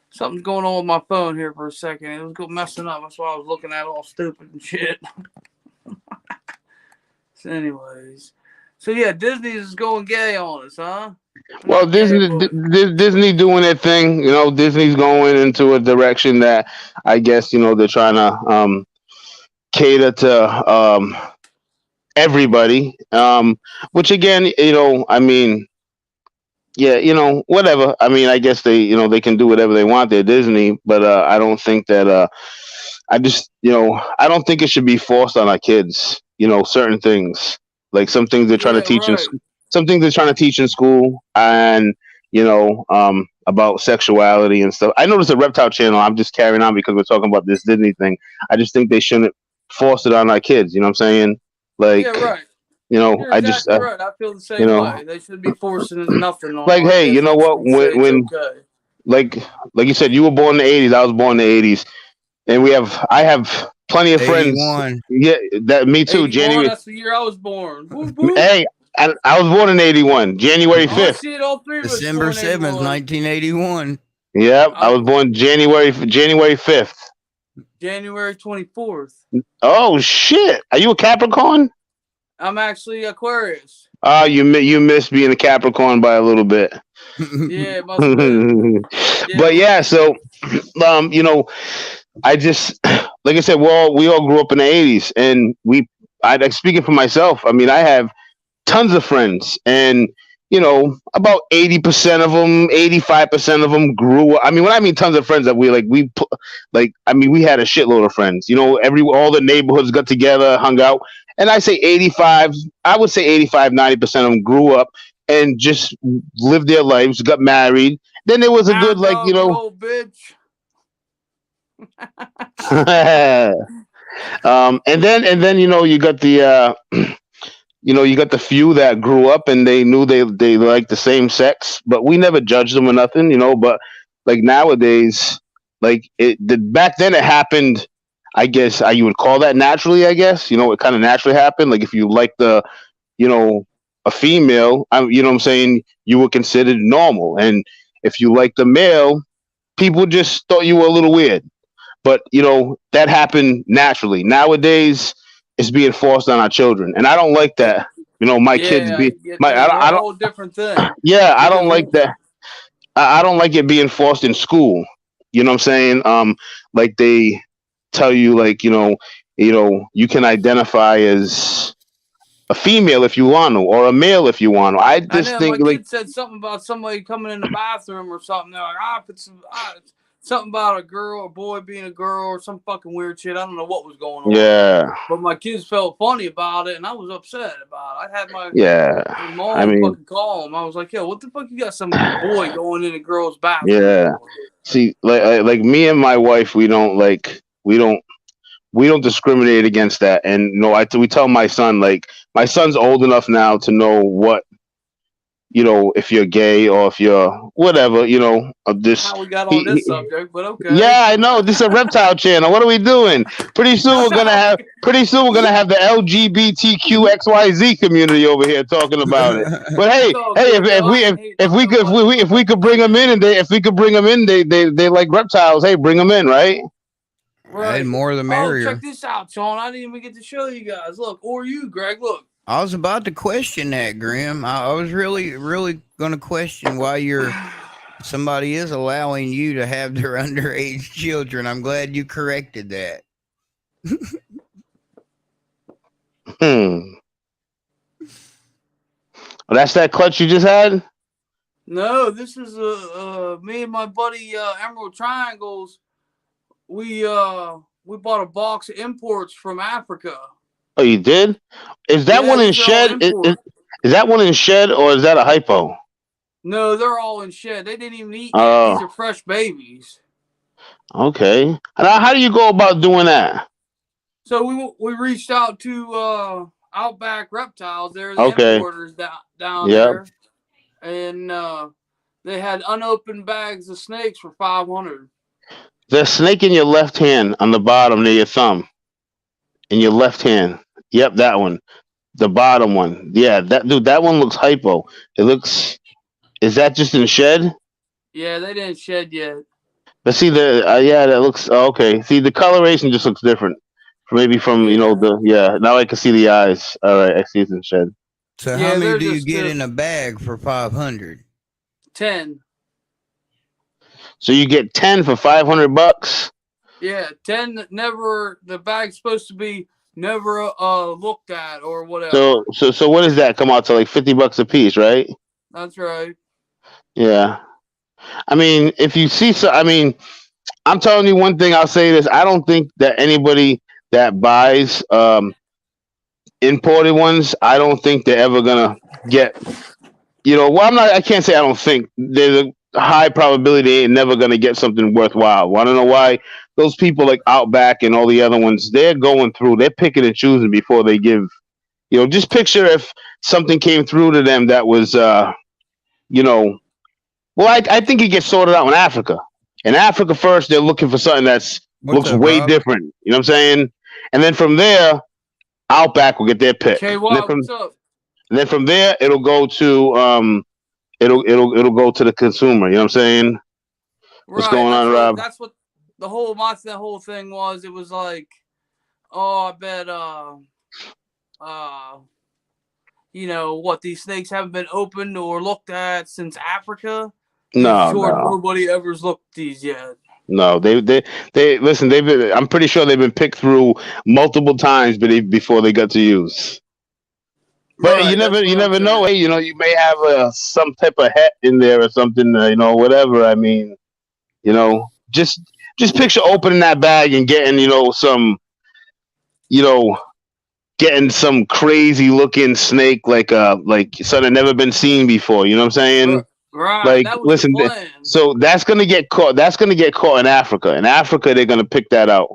Something's going on with my phone here for a second. It was messing up. That's why I was looking at it all stupid and shit. So anyways. So yeah, Disney is going gay on us, huh? Well, Disney doing their thing. Disney's going into a direction that I guess, they're trying to cater to everybody. Which again, I mean, yeah, whatever. I mean, I guess they can do whatever they want. They're Disney, but I don't think that I don't think it should be forced on our kids. Certain things, like some things they're trying to teach some things they're trying to teach in school, and about sexuality and stuff. I noticed a reptile channel. I'm just carrying on because we're talking about this Disney thing. I just think they shouldn't force it on our kids. You know what I'm saying? Like, yeah, right. You're I feel the same way. They should be forcing nothing on. Like, hey, you know what? When like you said, you were born in the '80s. I was born in the '80s, and I have plenty of 81. Friends. Yeah, that me too. 81, January. That's the year I was born. Hey, I was born in '81, January 5th. Shit, all three of us December 7th, 1981. Yep, I was born January 5th. January 24th. Oh shit! Are you a Capricorn? I'm actually Aquarius. You missed being a Capricorn by a little bit. Yeah, it must have been. Yeah. But yeah, so I just like I said, we all grew up in the '80s, and speaking for myself. I mean, I have tons of friends, and about 80% of them, 85% of them grew up. I mean, when I mean tons of friends, that we had a shitload of friends. All the neighborhoods got together, hung out. And I would say 85, 90% of them grew up and just lived their lives, got married. Then there was a good, old bitch. And then you got the you got the few that grew up and they knew they liked the same sex, but we never judged them or nothing, but like nowadays, back then it happened. I guess you would call that naturally. I guess it kind of naturally happened. Like if you like a female, you know what I'm saying, you were considered normal, and if you liked the male, people just thought you were a little weird. But that happened naturally. Nowadays, it's being forced on our children, and I don't like that. My kids be I don't. A whole different thing. Yeah, I don't like that. I don't like it being forced in school. You know what I'm saying? Like they tell you, you can identify as a female if you want to, or a male if you want to. I just think my kid said something about somebody coming in the bathroom or something. They're like, something about a girl or boy being a girl or some fucking weird shit. I don't know what was going on. Yeah. But my kids felt funny about it, and I was upset about it. I had my I mom fucking call him. I was like, yo, what the fuck you got some boy going in a girl's bathroom? Yeah. See, like me and my wife, we don't discriminate against that. And we tell my son, like, my son's old enough now to know what, if you're gay or if you're whatever, this. How we got on this subject, but okay. Yeah, I know. This is a reptile channel. What are we doing? Pretty soon we're gonna have the LGBTQXYZ community over here talking about it. But hey, if we could bring them in, and they like reptiles, hey, bring them in, right? Right, more the merrier. Oh, check this out, Sean. I didn't even get to show you guys. Look, or you, Greg. Look. I was about to question that, Grim. I was really going to question why somebody is allowing you to have their underage children. I'm glad you corrected that. Well, that's that clutch you just had? No, this is me and my buddy Emerald Triangles. We bought a box of imports from Africa. Oh, you did? Is that one in shed? Is that one in shed, or is that a hypo? No, they're all in shed. They didn't even eat yet. These are fresh babies. Okay. How do you go about doing that? So we reached out to Outback Reptiles. They're the importers down there, and they had unopened bags of snakes for $500. There's a snake in your left hand on the bottom near your thumb. In your left hand. Yep, that one. The bottom one. Yeah, that one looks hypo. Is that just in shed? Yeah, they didn't shed yet. But see that looks okay. See, the coloration just looks different. Maybe from now I can see the eyes. All right, I see it's in shed. So how many do you get in a bag for 500? 10. So you get 10 for $500? Yeah, 10 never. The bag's supposed to be never looked at or whatever. So what does that come out to, like $50 a piece, right? That's right. Yeah. I mean, if you see I'm telling you one thing. I'll say this: I don't think that anybody that buys imported ones, I don't think they're ever gonna get. I can't say I don't think. There's a high probability they ain't never gonna get something worthwhile. Well, I don't know why. Those people like Outback and all the other ones, they're picking and choosing before they give. Just picture if something came through to them that was, well, I think it gets sorted out in Africa. In Africa first, they're looking for something that looks way different. You know what I'm saying? And then from there, Outback will get their pick. Okay, what's up? And then from there, it'll go to it'll go to the consumer. You know what I'm saying? What's going on, Rob? That's what the whole thing was. It was like, oh, I bet what, these snakes haven't been opened or looked at since Africa. No, nobody ever's looked these yet. No, they listen. I'm pretty sure they've been picked through multiple times, before they got to use. But right, you never know. Hey, you may have some type of hat in there or something. Whatever. I mean, just picture opening that bag and getting, some, getting some crazy looking snake like something never been seen before. You know what I'm saying? Right. Like, listen. So that's gonna get caught. That's gonna get caught in Africa. In Africa, they're gonna pick that out,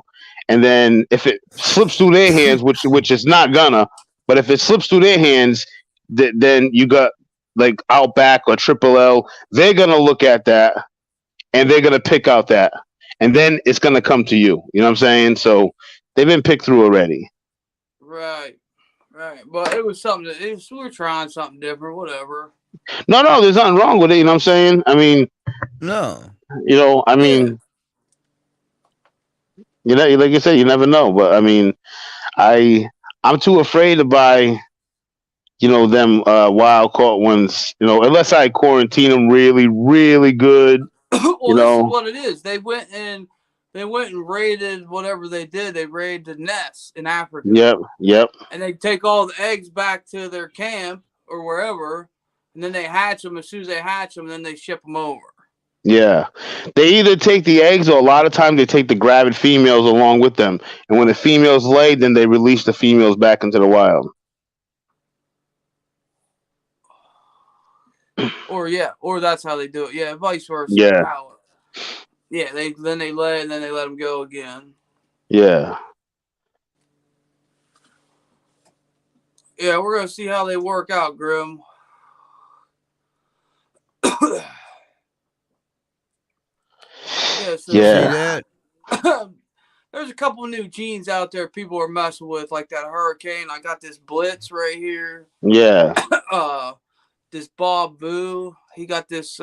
and then if it slips through their hands, which is not gonna. But if it slips through their hands, then you got like Outback or Triple L. They're gonna look at that, and they're gonna pick out that, and then it's gonna come to you. You know what I'm saying? So they've been picked through already. Right. But it was something. We were trying something different. Whatever. No, there's nothing wrong with it. You know what I'm saying? I mean, no. I mean, like you said, you never know. But I mean, I'm too afraid to buy, them wild caught ones, unless I quarantine them really, really good. Well, this is what it is. They went and raided whatever they did. They raided the nests in Africa. Yep. And they take all the eggs back to their camp or wherever, and then they hatch them. As soon as they hatch them, then they ship them over. Yeah, they either take the eggs, or a lot of times they take the gravid females along with them. And when the females lay, then they release the females back into the wild. Or that's how they do it. Yeah, vice versa. Yeah. How? Yeah, they lay and then they let them go again. Yeah. Yeah, we're gonna see how they work out, Grim. Yeah, so see that? There's a couple new genes out there people are messing with, like that hurricane. I got this Blitz right here. Yeah. This Bob Boo. He got this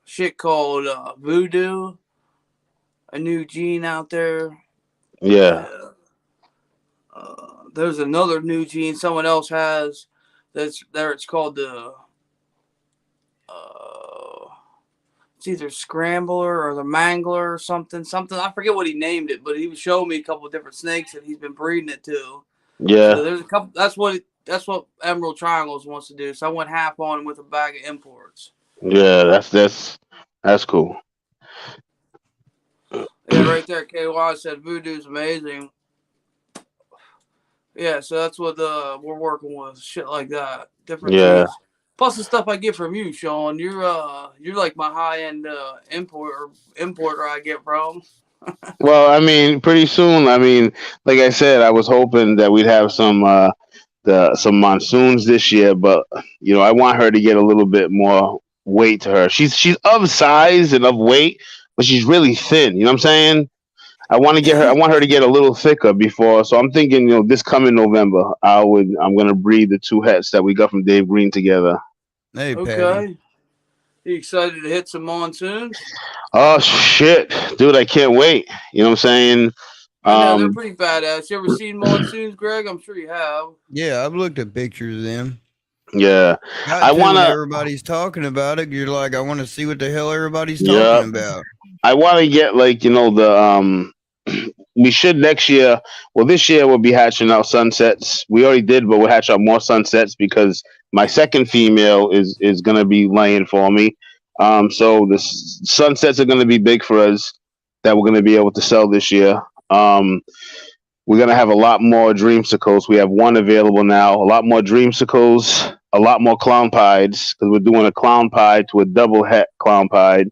shit called Voodoo. A new gene out there. Yeah. There's another new gene someone else has. That's there. It's called the. It's either Scrambler or the Mangler or something. I forget what he named it, but he was showing me a couple of different snakes that he's been breeding it to. Yeah. So there's a couple. That's what Emerald Triangles wants to do. So I went half on him with a bag of imports. Yeah, that's cool. Yeah, right there. KY said Voodoo's amazing. Yeah, so that's what we're working with. Shit like that. Different genes. Plus the stuff I get from you, Sean. You're like my high end importer I get from. Well, I mean, pretty soon. I mean, like I said, I was hoping that we'd have some monsoons this year, but I want her to get a little bit more weight to her. She's of size and of weight, but she's really thin. You know what I'm saying? I want her to get a little thicker before. So I'm thinking, this coming November, I'm gonna breed the two hets that we got from Dave Green together. Hey, okay. Patty. You excited to hit some monsoons? Oh shit, dude! I can't wait. You know what I'm saying? I know, they're pretty badass. You ever seen monsoons, Greg? I'm sure you have. Yeah, I've looked at pictures of them. Yeah, I want to. Everybody's talking about it. You're like, I want to see what the hell everybody's talking about. I want to get the we should next year. Well, this year we'll be hatching out sunsets. We already did, but we'll hatch out more sunsets because my second female is gonna be laying for me. So the sunsets are gonna be big for us that we're gonna be able to sell this year. We're gonna have a lot more dreamsicles. We have one available now. A lot more dreamsicles. A lot more clown pies because we're doing a clown pie to a double het clown pie.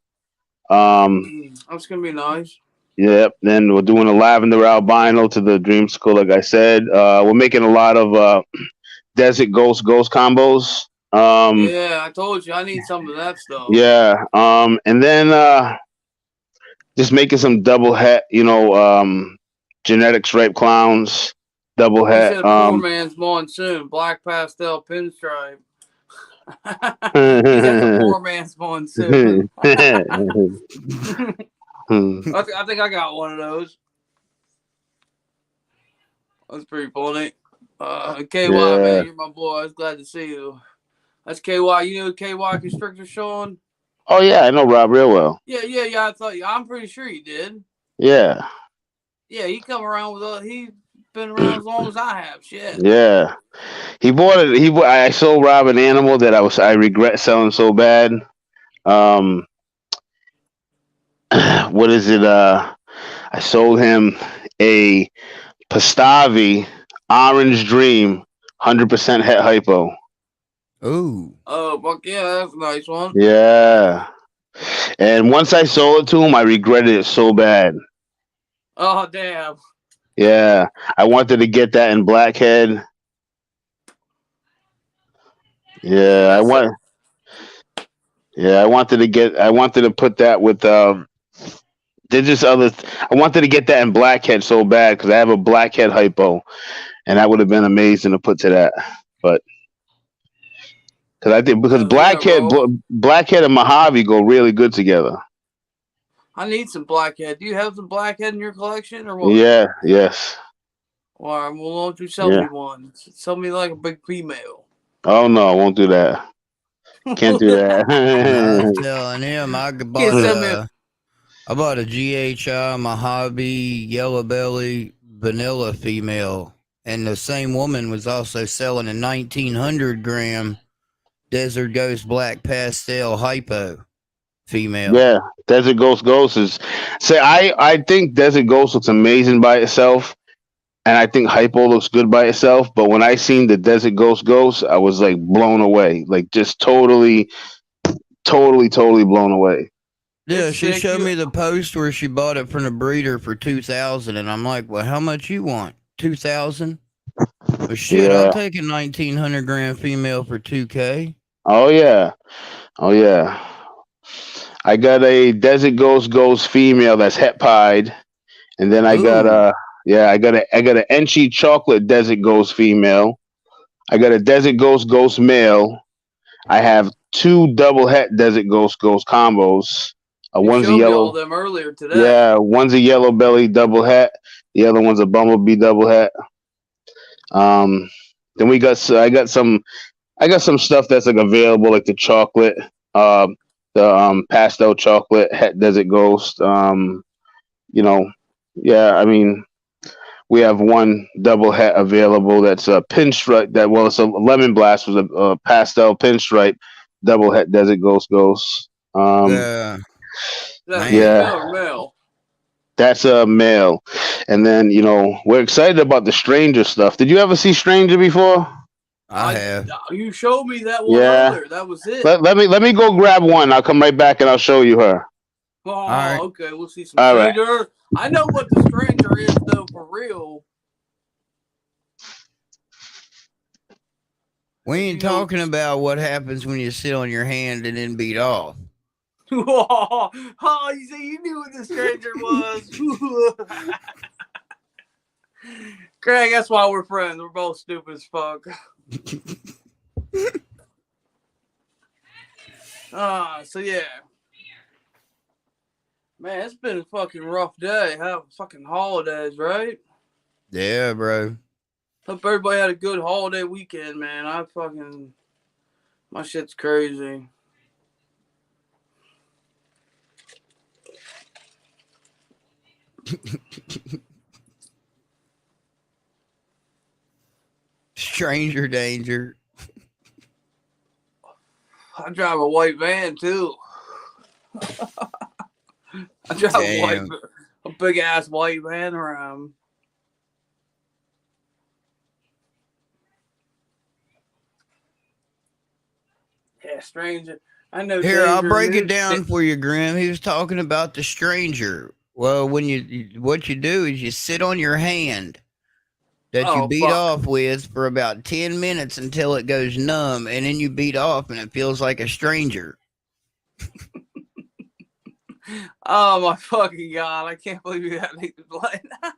That's gonna be nice. Yep. Then we're doing a lavender albino to the dreamsicle, like I said. We're making a lot of desert ghost combos. Yeah, I told you I need some of that stuff. Yeah. And then just making some double het, genetic stripe clowns, double het. Poor man's monsoon, black pastel pinstripe. He's a poor man's monsoon. I think I got one of those. That's pretty funny. KY, man, you're my boy. I was glad to see you. That's KY. You know KY Constrictor, Sean? Oh, yeah, I know Rob real well. Yeah. I'm pretty sure you did. Yeah. Yeah, he come around with us. He's been around as long as I have. Shit. Yeah. He bought it. I sold Rob an animal that I regret selling so bad. What is it? I sold him a Pastavi Orange Dream 100% het hypo. Ooh. Oh, fuck yeah, that's a nice one. Yeah. And once I sold it to him, I regretted it so bad. Oh, damn. Yeah. I wanted to get that in blackhead. Yeah, I wanted to put that with I wanted to get that in blackhead so bad because I have a blackhead hypo, and that would have been amazing to put to that. But because blackhead and Mojave go really good together. I need some blackhead. Do you have some blackhead in your collection or what? Yeah. Yes. All right. Well, why don't you sell me one? Sell me like a big female. Oh no, I won't do that. Can't do that. I was telling him I bought a GHI Mojave yellow belly vanilla female, and the same woman was also selling a 1900 gram Desert Ghost black pastel hypo. female. Yeah, Desert Ghost is. Say, I think Desert Ghost looks amazing by itself, and I think Hypo looks good by itself. But when I seen the Desert Ghost, I was like blown away, like just totally blown away. Yeah, she showed me the post where she bought it from the breeder for $2,000, and I'm like, well, how much you want? $2,000? Well, shit, Yeah. I'll take a 1,900 gram female for $2K. Oh yeah, oh yeah. I got a Desert Ghost female that's het pied, and then I got I got an Enchi chocolate Desert Ghost female. I got a Desert Ghost male. I have 2 double het Desert Ghost combos. One's a yellow. All them earlier today. Yeah, one's a yellow belly double het. The other one's a bumblebee double het. Then I got some stuff that's like available, like the chocolate, the pastel chocolate het Desert Ghost. You know, yeah. I mean, we have one double het available that's a pinstripe. It's a lemon blast was a pastel pinstripe double het Desert Ghost. Yeah. Male or male? That's a male. And then, we're excited about the Stranger stuff. Did you ever see Stranger before? I have. You showed me that one earlier. That was it. Let me go grab one. I'll come right back and I'll show you her. Oh, right. Okay. We'll see some Stranger. Right. I know what the Stranger is, though, for real. We ain't talking about what happens when you sit on your hand and then beat off. Oh, you see, you knew what the Stranger was. Craig, that's why we're friends. We're both stupid as fuck. So yeah. Man, it's been a fucking rough day. Fucking holidays, right? Yeah, bro. Hope everybody had a good holiday weekend, man. My shit's crazy. Stranger danger. I drive a white van too. I drive a big ass white van around. Yeah, Stranger. I know. Here, I'll break it down for you, Grim. He was talking about the Stranger. Well, what you do is you sit on your hand that you beat off with for about 10 minutes until it goes numb, and then you beat off and it feels like a stranger. Oh my fucking God. I can't believe you had to play that.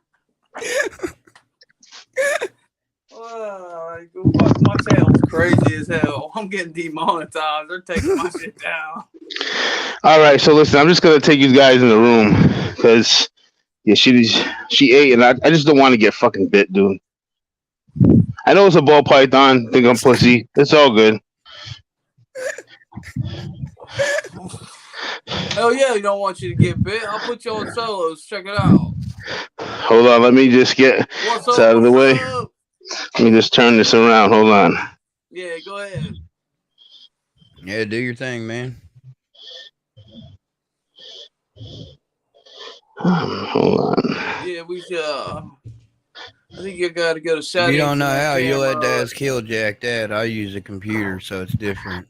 My tail's crazy as hell. I'm getting demonetized. They're taking my shit down. All right, so listen, I'm just gonna take you guys in the room because she ate, and I just don't want to get fucking bit, dude. I know it's a ball python. Think I'm pussy. It's all good. Hell yeah, you don't want you to get bit. I'll put you on solos. Check it out. Hold on, let me just get this out of the way. Let me just turn this around. Hold on. Yeah, go ahead. Yeah, do your thing, man. Hold on. Yeah, we should. I think you got to go to settings. You don't know how you let Daz kill Jack Dad. I use a computer, so it's different.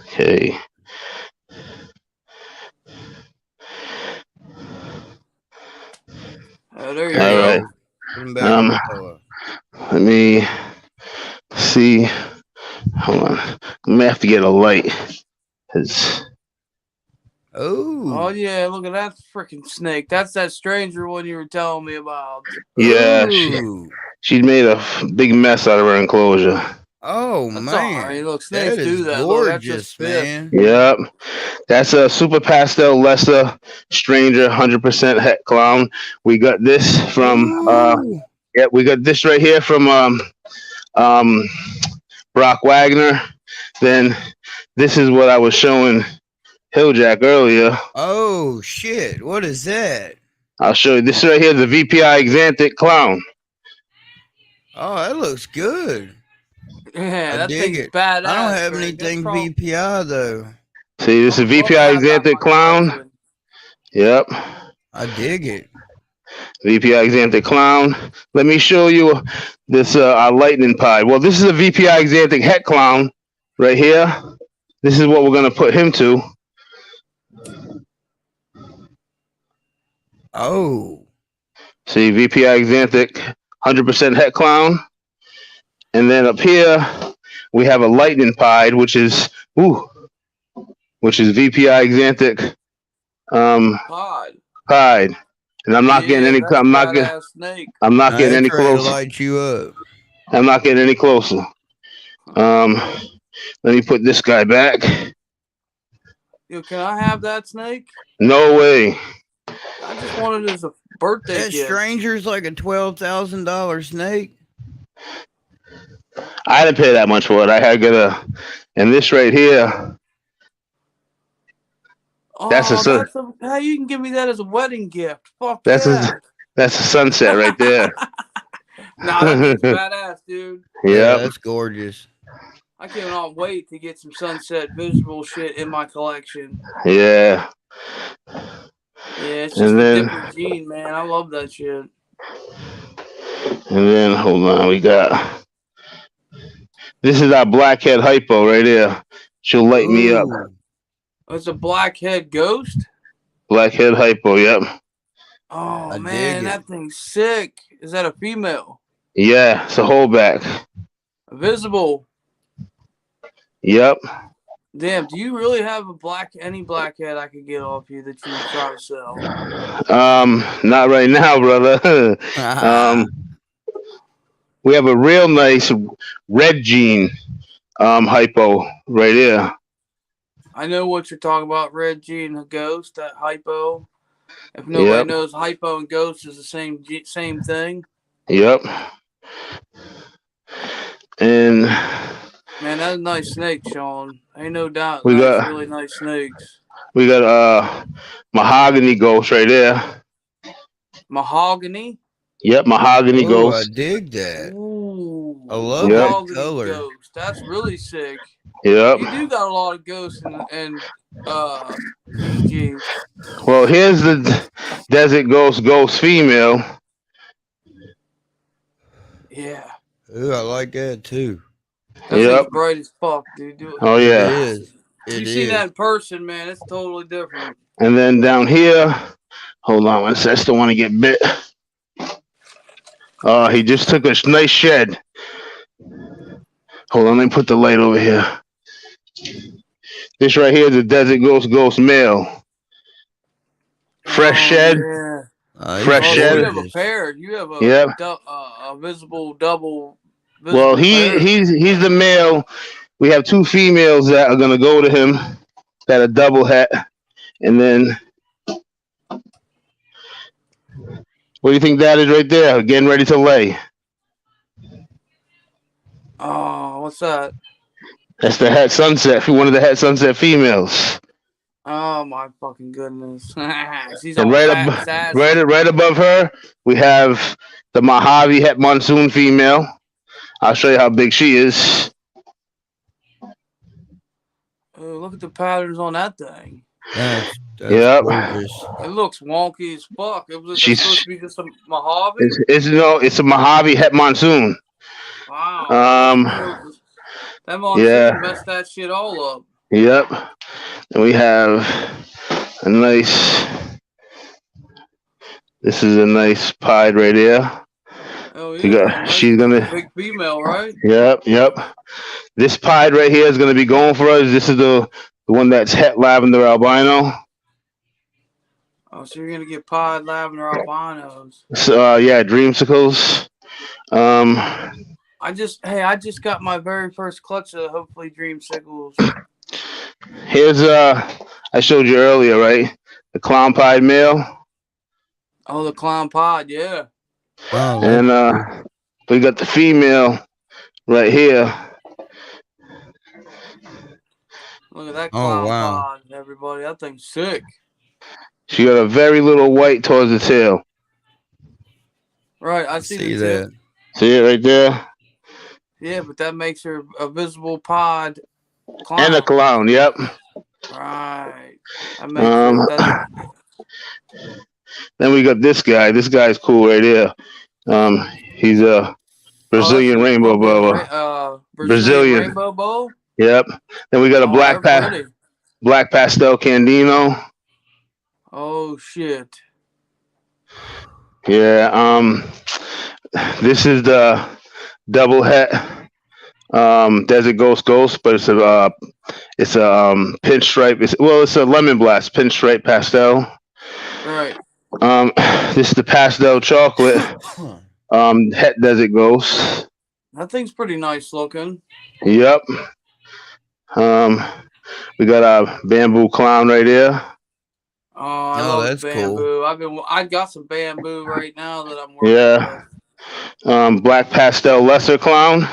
Okay. There you go. Right. Let me see. Hold on. I may have to get a light. Oh yeah, look at that freaking snake. That's that Stranger one you were telling me about. Yeah, she made a big mess out of her enclosure. Oh, that's man. Right. Look, snakes that do that. Gorgeous, look, man. Yep. That's a super pastel lesser Stranger 100% het clown. We got this from we got this right here from Brock Wagner. Then this is what I was showing Hilljack earlier. Oh shit. What is that? I'll show you. This right here, the VPI Xanthic clown. Oh, that looks good. Yeah, that thing's badass. I don't have anything VPI though. See, this is VPI Xanthic Clown. Yep. I dig it. VPI Xanthic Clown. Let me show you this lightning pie. Well, this is a VPI Xanthic Het Clown right here. This is what we're going to put him to. Oh. See, VPI Xanthic, 100% Het Clown. And then up here, we have a lightning pied, which is VPI Xanthic pied. And I'm not getting any. I'm not getting any closer. Light you up. I'm not getting any closer. Let me put this guy back. Yo, can I have that snake? No way. I just wanted it as a birthday that gift. Stranger's like a $12,000 snake. I didn't pay that much for it. I had and this right here. Oh, that's how you can give me that as a wedding gift. Fuck that's yeah. That's a sunset right there. Nah, that's badass, dude. Yeah, that's gorgeous. I cannot wait to get some sunset visible shit in my collection. Yeah. Yeah, it's just a different gene, man. I love that shit. And then, hold on, we got... This is our blackhead hypo right here. She'll light me up. It's a blackhead ghost? Blackhead hypo, yep. Oh, man, that thing's sick. Is that a female? Yeah, it's a holdback. Visible. Yep. Damn, do you really have any blackhead I could get off you that you try to sell? Not right now, brother. We have a real nice red gene hypo right here. I know what you're talking about, red gene, a ghost, that hypo. If nobody knows, hypo and ghost is the same thing. Yep. And man, that's a nice snake, Sean. Ain't no doubt. That's really nice snakes. We got mahogany ghost right there. Mahogany? Yep, mahogany ghost. I dig that. Ooh, I love that color. Ghost. That's really sick. Yep. You do got a lot of ghosts and PG. Well, here's the desert ghost female. Yeah. Ooh, I like that too. That's bright as fuck, dude. Oh yeah. It is. You see that in person, man? It's totally different. And then down here, hold on, I still want to get bit. He just took a nice shed. Hold on, let me put the light over here. This right here is a desert ghost male. Fresh shed. Yeah. Fresh shed. You have a pair. You have a visible double. Well, he's the male. We have two females that are gonna go to him that are double het, and then what do you think that is right there? Getting ready to lay. Oh, what's that? That's the het sunset. One of the het sunset females. Oh my fucking goodness! She's and right above her, we have the Mojave het Monsoon female. I'll show you how big she is. Oh, look at the patterns on that thing. That's gorgeous. It looks wonky as fuck. She's supposed to be just a Mojave. It's a Mojave het Monsoon. Wow. That Monsoon messed that shit all up. Yep. And we have a nice. This is a nice pied right here. Oh yeah. She's gonna big female, right? Yep. This pied right here is gonna be going for us. This is the one that's het lavender albino. Oh, so you're gonna get pied lavender albinos. So dreamsicles. I just got my very first clutch of hopefully dreamsicles. Here's I showed you earlier, right? The clown pied male. Oh, the clown pied, yeah. Oh, and we got the female right here. Look at that clown pod, everybody. That thing's sick. She got a very little white towards the tail. Right, I see the that. See it right there? Yeah, but that makes her a visible pod clown. And a clown, yep. Right. That makes sense. Then we got this guy. This guy's cool right here. He's a Brazilian rainbow boa. Brazilian rainbow boa? Yep. Then we got a black pastel candino. Oh shit. Yeah. This is the double het Desert Ghost, but it's a pinstripe. It's a lemon blast pinstripe pastel. Right. This is the pastel chocolate het Desert Ghost. That thing's pretty nice looking. Yep. We got a bamboo clown right here. Oh, I love that's bamboo. Cool. I got some bamboo right now that I'm working with. Black pastel lesser clown.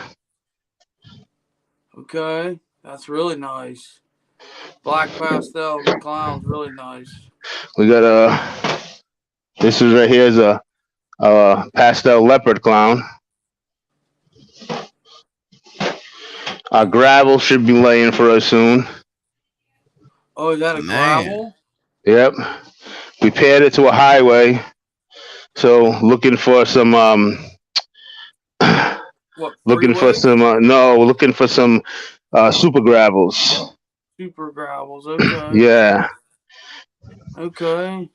Okay, that's really nice. Black pastel clown's really nice. We got this is right here is a pastel leopard clown. Our gravel should be laying for us soon. Oh, is that a gravel? Yep. We paired it to a highway. So looking for some looking for some super gravels. Super gravels, okay. Yeah. Okay.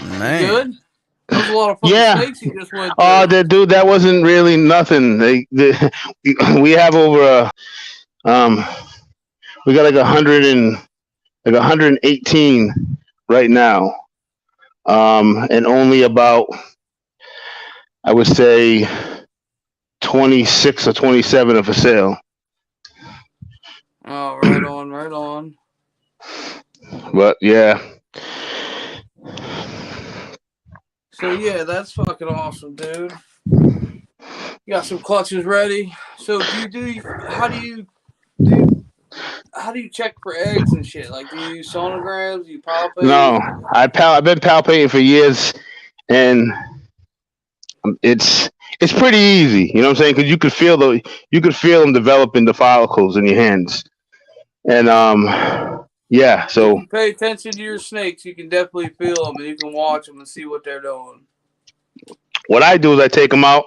Man. Good? That was a lot of fucking snakes you just went through. Oh, dude, that wasn't really nothing. We have over we got like 118 right now. And only about, I would say, 26 or 27 are for sale. Oh, right on. But yeah. So yeah, that's fucking awesome, dude. You got some clutches ready. So how do you check for eggs and shit? Like, do you use sonograms? Do you palpate? No, I've been palpating for years, and it's pretty easy. You know what I'm saying? Because you could feel them developing the follicles in your hands, and yeah. So if you pay attention to your snakes, you can definitely feel them, and you can watch them and see what they're doing. What I do is I take them out.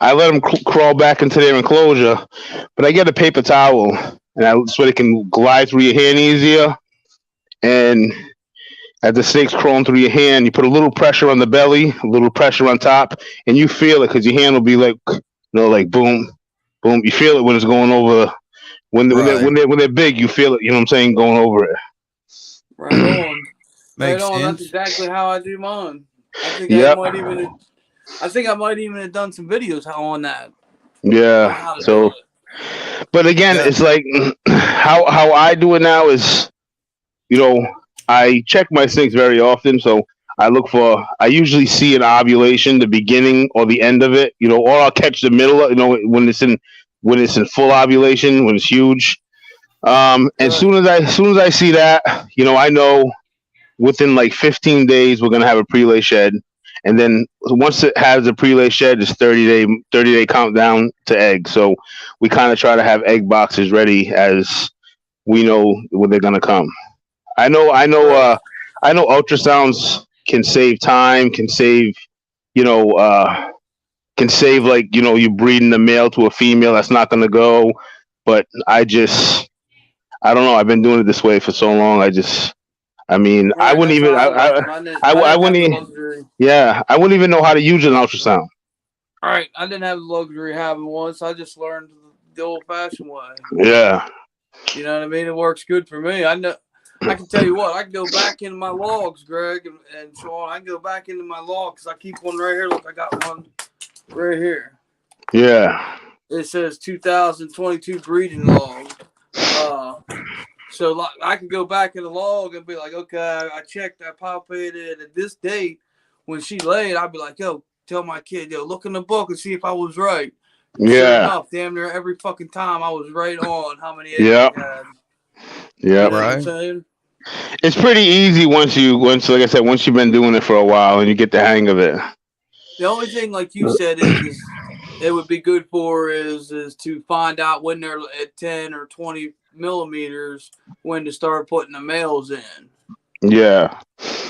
I let them crawl back into their enclosure, but I get a paper towel, and so they can glide through your hand easier. And as the snake's crawling through your hand, you put a little pressure on the belly, a little pressure on top, and you feel it because your hand will be like, like boom, boom. You feel it when it's going over. When they're big, you feel it. You know what I'm saying? Going over it. Right on. Makes sense. That's exactly how I do mine. I think I might even have done some videos on that. Yeah. So, but again, it's like how I do it now is, I check my snakes very often. So I usually see an ovulation, the beginning or the end of it, or I'll catch the middle, when it's in full ovulation, when it's huge. As soon as I see that, I know within like 15 days we're gonna have a prelay shed, and then once it has a prelay shed, it's 30-day countdown to egg. So we kind of try to have egg boxes ready as we know when they're gonna come. I know ultrasounds can save time, can save you breeding a male to a female that's not gonna go, but I don't know. I've been doing it this way for so long. I wouldn't even know how to use an ultrasound. All right, I didn't have the luxury of having one, so I just learned the old-fashioned way. Yeah. You know what I mean? It works good for me. I know. I can tell you what. I can go back into my logs, Greg and Sean. I can go back into my logs because I keep one right here. Look, I got one right here. Yeah. It says 2022 breeding log. So like, I can go back in the log and be like, okay, I checked, I palpated at this date when she laid. I'd be like, yo, tell my kid, look in the book and see if I was right. Yeah. Sure enough, damn near every fucking time I was right on how many eggs I had. Yeah. You know what I'm saying? It's pretty easy once you've been doing it for a while and you get the hang of it. The only thing, like you said, is it would be good for is to find out when they're at 10 or 20 millimeters when to start putting the males in. Yeah.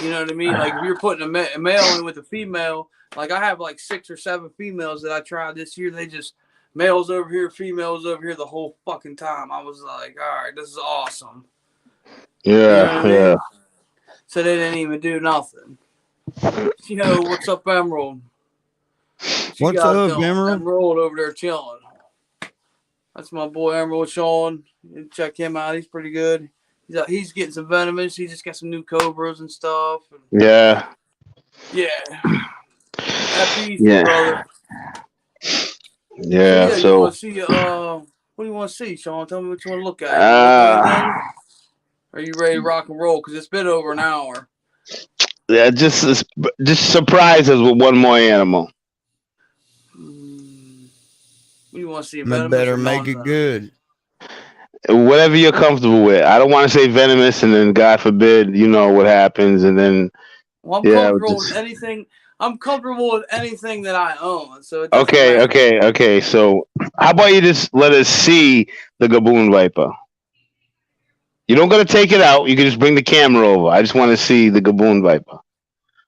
You know what I mean? Like if you're putting a male in with a female, like I have like 6 or 7 females that I tried this year. They just males over here, females over here the whole fucking time. I was like, all right, this is awesome. Yeah, you know what I mean? yeah. So they didn't even do nothing. You know, what's up, Emerald? What's up, Emerald? Emerald over there chilling. That's my boy Emerald Sean. Check him out. He's pretty good. He's getting some venomous. He just got some new cobras and stuff. Yeah. Yeah. Happy Yeah. brother. Yeah. So, you want to see? What do you want to see, Sean? Tell me what you want to look at. Are you ready to rock and roll? Because it's been over an hour. Yeah, just surprise us with one more animal. What do you want to see? Better make it good. Whatever you're comfortable with. I don't want to say venomous, and then God forbid, you know what happens, and then. Well, I'm comfortable with anything. I'm comfortable with anything that I own. So it doesn't matter. Okay. So how about you just let us see the Gaboon Viper? You don't got to take it out. You can just bring the camera over. I just want to see the Gaboon Viper.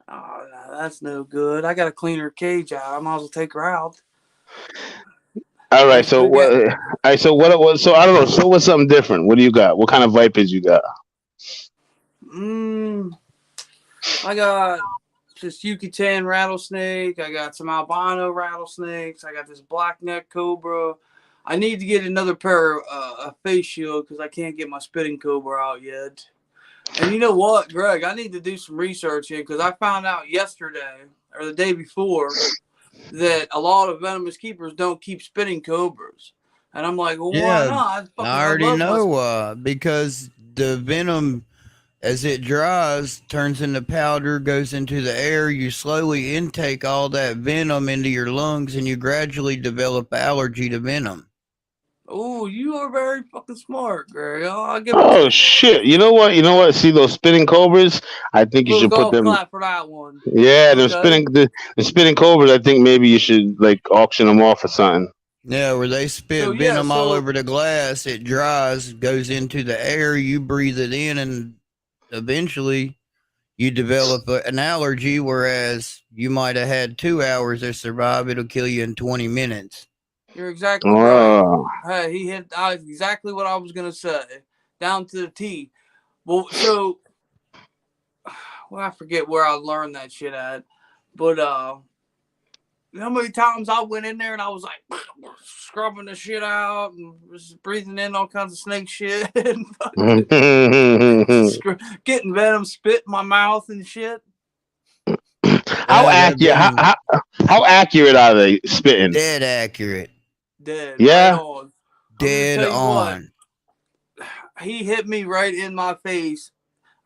Oh, no, that's no good. I got to clean her cage out. I might as well take her out. All right. So what? All right. So what? So I don't know. So what's something different? What do you got? What kind of vipers you got? I got this Yucatan rattlesnake. I got some albino rattlesnakes. I got this blackneck cobra. I need to get another pair of face shield because I can't get my spitting cobra out yet. And you know what, Greg? I need to do some research here because I found out yesterday or the day before that a lot of venomous keepers don't keep spitting cobras. And I'm like, well, why not? I already know because the venom, as it dries, turns into powder, goes into the air. You slowly intake all that venom into your lungs, and you gradually develop allergy to venom. Oh, you are very fucking smart, Greg. Oh shit! You know what? See those spitting cobras? I think you should put them. Clap for that one. Yeah, the spitting cobras. I think maybe you should like auction them off or something. Yeah, where they spit venom all over the glass, it dries, goes into the air, you breathe it in, and eventually you develop an allergy, whereas you might have had 2 hours to survive. It'll kill you in 20 minutes. You're exactly right. Hey, he hit exactly what I was going to say, down to the T. Well, so, I forget where I learned that shit at, but how many times I went in there and I was like scrubbing the shit out and just breathing in all kinds of snake shit and getting venom spit in my mouth and shit. How accurate are they spitting? Dead accurate. Dead. Yeah. Right on. Dead on. He hit me right in my face.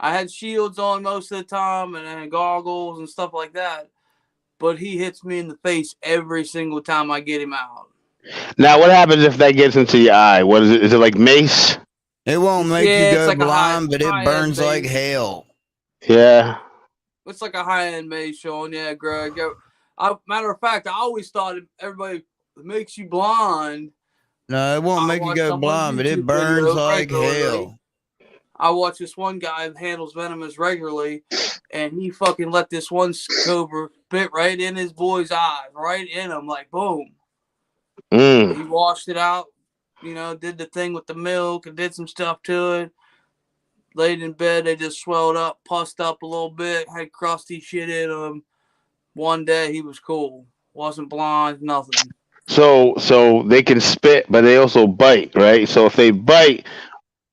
I had shields on most of the time and goggles and stuff like that. But he hits me in the face every single time I get him out. Now, what happens if that gets into your eye? What is it? Is it like mace? It won't make you go blind, but it burns like hell. Yeah. It's like a high-end mace, Sean. Yeah, Greg. Matter of fact, I always thought everybody makes you blind. No, it won't make you go blind, but it burns like hell. I watch this one guy who handles venomous regularly, and he fucking let this one cobra spit right in his boy's eye, right in him, like boom. He washed it out, did the thing with the milk and did some stuff to it. Laid in bed, they just swelled up, pussed up a little bit, had crusty shit in them. One day he was cool, wasn't blind, nothing. So they can spit, but they also bite, right? So if they bite,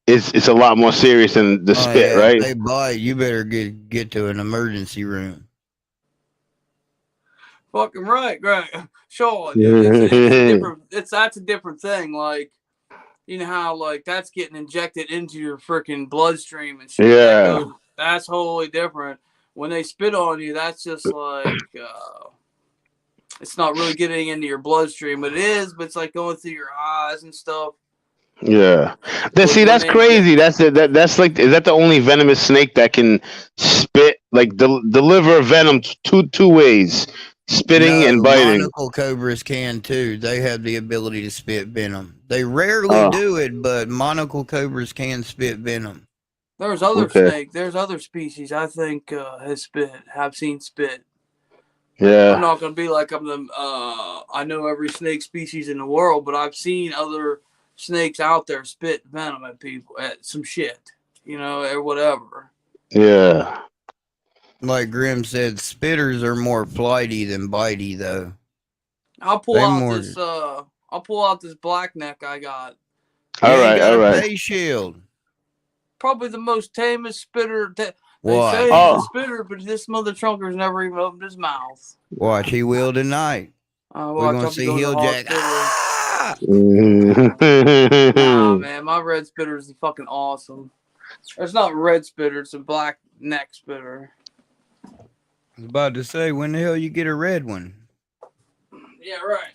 it's a lot more serious than the spit, right? If they bite, you better get to an emergency room. Fucking right, Sean. It's that's a different thing. Like, you know how like that's getting injected into your freaking bloodstream and shit. Yeah, that's wholly different. When they spit on you, that's just like it's not really getting into your bloodstream. It is, but it's like going through your eyes and stuff. Yeah. See, that's crazy. That's like, is that the only venomous snake that can spit, like deliver venom two ways? spitting No, and biting. monocle cobras can too. They have the ability to spit venom. They rarely do it, but monocle cobras can spit venom. There's other snake. There's other species I think have seen spit. Yeah. I'm not gonna be like I know every snake species in the world, but I've seen other snakes out there spit venom at people at some shit, or whatever. Yeah. Like Grim said, spitters are more flighty than bitey, though. I'll pull out this black neck I got. You ain't got a pay shield. Probably the most tamest spitter. They say he's a spitter, but this mother trunker's never even opened his mouth. Watch, he will tonight. We're gonna see Hilljack. Ah! Nah, man, my red spitter is fucking awesome. It's not red spitter; it's a black neck spitter. I was about to say, when the hell you get a red one? Yeah, right.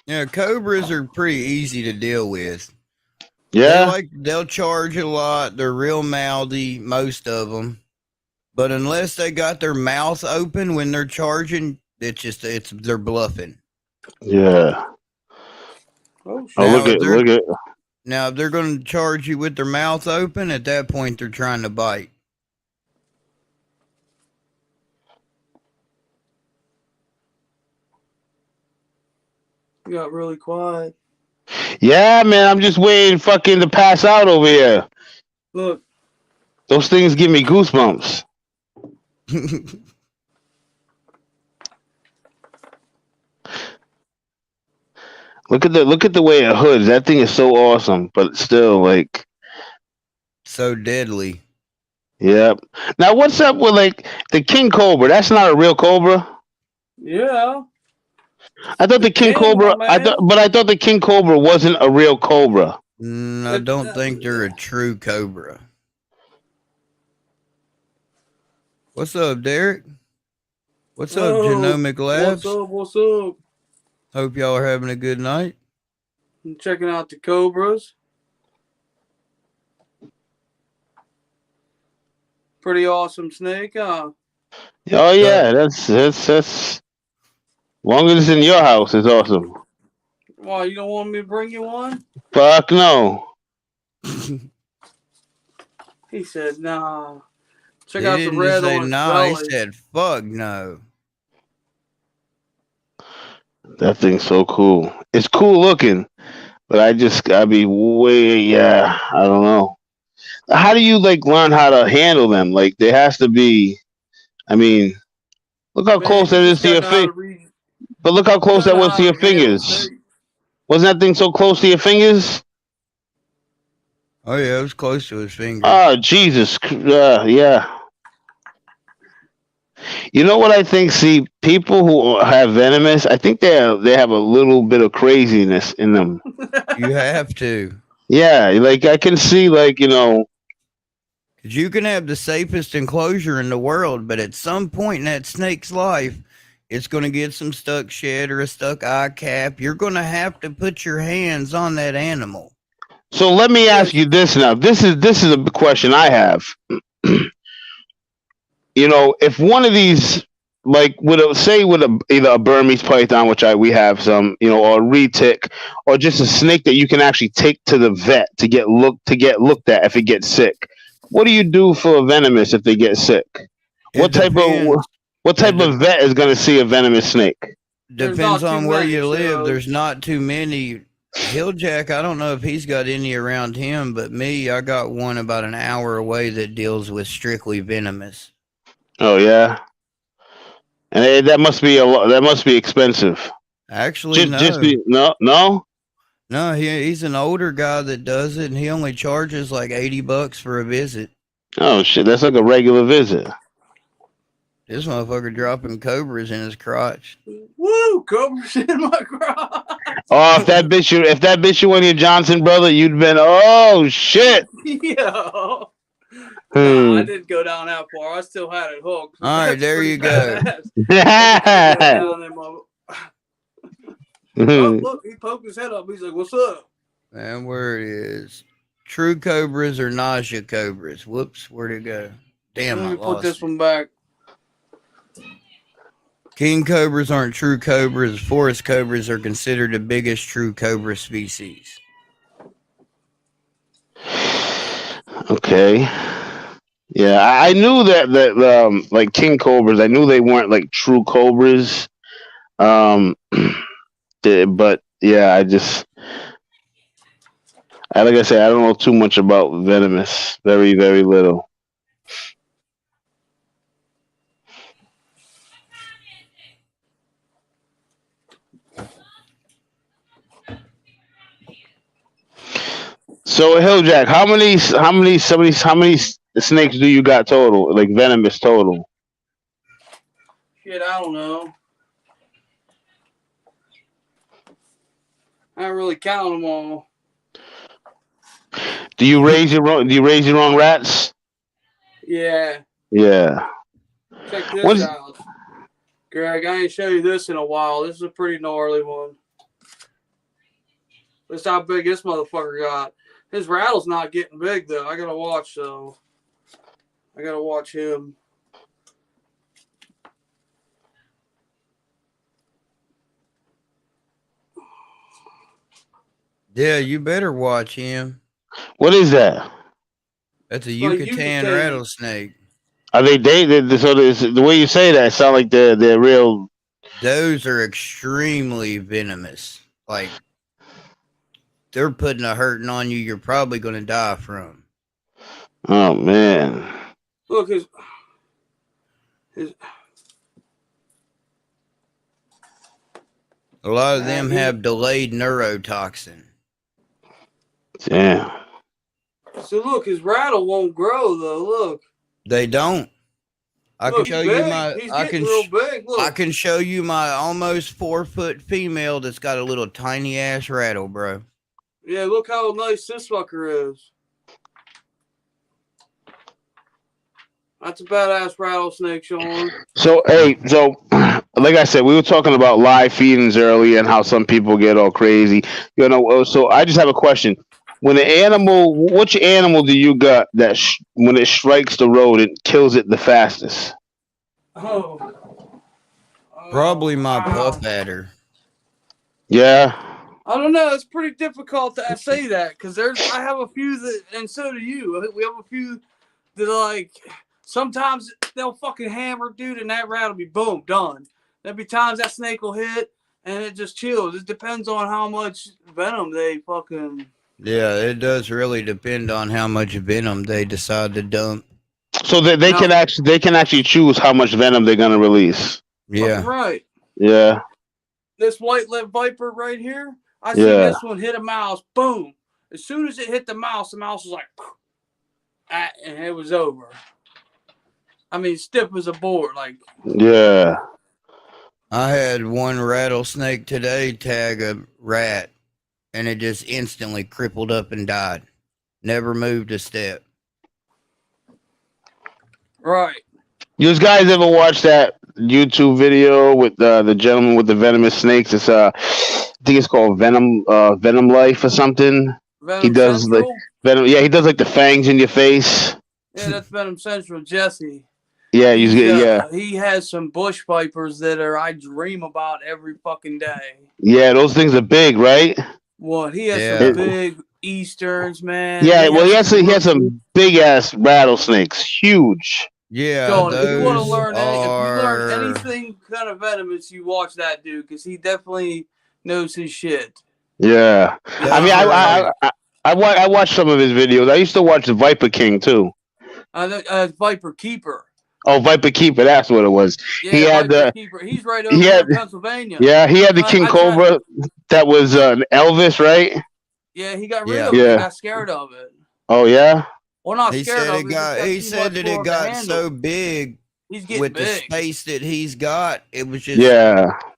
Yeah, cobras are pretty easy to deal with. Yeah. They'll charge a lot. They're real mouthy, most of them. But unless they got their mouth open when they're charging, they're bluffing. Yeah. Oh, shit. Look at. Now, if they're going to charge you with their mouth open, at that point, they're trying to bite. You got really quiet. Yeah, man, I'm just waiting fucking to pass out over here. Look. Those things give me goosebumps. Look at the way it hoods. That thing is so awesome, but still like so deadly. Yep. Now what's up with like the king cobra? That's not a real cobra. Yeah. I thought the king cobra. I thought the king cobra wasn't a real cobra. I don't think they're a true cobra. What's up, Derek? What's up, Genomic Labs? What's up? Hope y'all are having a good night. I'm checking out the cobras. Pretty awesome snake, huh? Oh yeah, that's long as it's in your house, it's awesome. Why, you don't want me to bring you one? Fuck no. He said, nah. Check out the red on his belly. He said, fuck no. That thing's so cool. It's cool looking, but I be way, I don't know. How do you like learn how to handle them? Like there has to be, I mean, look how close that is to your finger. But look how close that was to your fingers. Wasn't that thing so close to your fingers? Oh yeah, it was close to his fingers. Oh Jesus, yeah. You know what I think? See, people who have venomous, I think they have a little bit of craziness in them. You have to. Yeah, like I can see, like you can have the safest enclosure in the world, but at some point in that snake's life, it's going to get some stuck shed or a stuck eye cap. You're going to have to put your hands on that animal. So let me ask you this now. This is a question I have. If one of these, like either a Burmese python, which we have some, or a retic, or just a snake that you can actually take to the vet to get looked at if it gets sick. What do you do for a venomous if they get sick? What type of vet is going to see a venomous snake? Depends on where you live. There's not too many. Hilljack, I don't know if he's got any around him, but me, I got one about an hour away that deals with strictly venomous. Oh yeah, and that must be that must be expensive. Actually, no. No, he's an older guy that does it, and he only charges like $80 for a visit. Oh shit, that's like a regular visit. This motherfucker dropping cobras in his crotch. Woo, cobras in my crotch. Oh, if that bitch you on your Johnson brother, you'd been shit. Yeah. No, I didn't go down that far. I still had it hooked. All right, there you go. Oh, look, he poked his head up. He's like, "What's up?" And where it is. True cobras or nausea cobras. Whoops, where'd it go? Damn, Let I me put lost this it. one back. King cobras aren't true cobras. Forest cobras are considered the biggest true cobra species. Okay. Yeah, I knew that like king cobras, I knew they weren't like true cobras. But yeah, like I said, I don't know too much about venomous. Very, very little. So Hilljack, how many snakes do you got total? Like venomous total? Shit, I don't know. I don't really count them all. Do you raise your own rats? Yeah. Yeah. Check this What's out. Greg, I ain't show you this in a while. This is a pretty gnarly one. This how big this motherfucker got. His rattle's not getting big though. I gotta watch though. I gotta watch him. Yeah, you better watch him. what is that? That's a Well, Yucatan rattlesnake. Are they dated? So the way you say that, it sound like they're real. Those are extremely venomous. Like they're putting a hurting on you. You're probably going to die from. Oh man! Look, his A lot of them have delayed neurotoxin. Damn. So look, his rattle won't grow though. Look. They don't. I can show you my. He's getting real big. Look. I can show you my almost 4 foot female that's got a little tiny ass rattle, bro. Yeah, look how nice this fucker is. That's a badass rattlesnake, Sean. So like I said, we were talking about live feedings earlier and how some people get all crazy. So I just have a question. When an animal, which animal do you got that when it strikes the road, it kills it the fastest? Probably my puff adder. Yeah. I don't know. It's pretty difficult to say that because I have a few that, and so do you. We have a few that like sometimes they'll fucking hammer, dude, and that rat will be boom done. There'll be times that snake will hit and it just chills. It depends on how much venom they fucking. Yeah, it does really depend on how much venom they decide to dump. So they can actually choose how much venom they're gonna release. Yeah. Right. Yeah. This white-lipped viper right here, I seen this one hit a mouse, boom. As soon as it hit the mouse was like, and it was over. I mean, stiff as a board, like. Yeah. I had one rattlesnake today tag a rat, and it just instantly crippled up and died. Never moved a step. Right. You guys ever watch that YouTube video with the gentleman with the venomous snakes? It's I think it's called Venom Life or something. Venom he does Central? like Venom. Yeah, he does like the fangs in your face. Yeah, that's Venom Central, Jesse. Yeah, yeah. He has some bush vipers that I dream about every fucking day. Yeah, those things are big, right? What? He has some big Easterns, man. Yeah, he has some big ass rattlesnakes, huge. Yeah, so if you want to learn, if you learn anything kind of venomous, you watch that dude because he definitely knows his shit. Yeah, I mean, I watched some of his videos. I used to watch the Viper King too. Viper Keeper. Oh, Viper Keeper, that's what it was. Yeah, he had Viper Keeper. He's right over there in Pennsylvania. Yeah, he had the King Cobra that was Elvis, right? Yeah, he got rid of it. He got scared of it. Oh, yeah? Well, not scared of it. He said that it got so big with the space that he's got. It was just,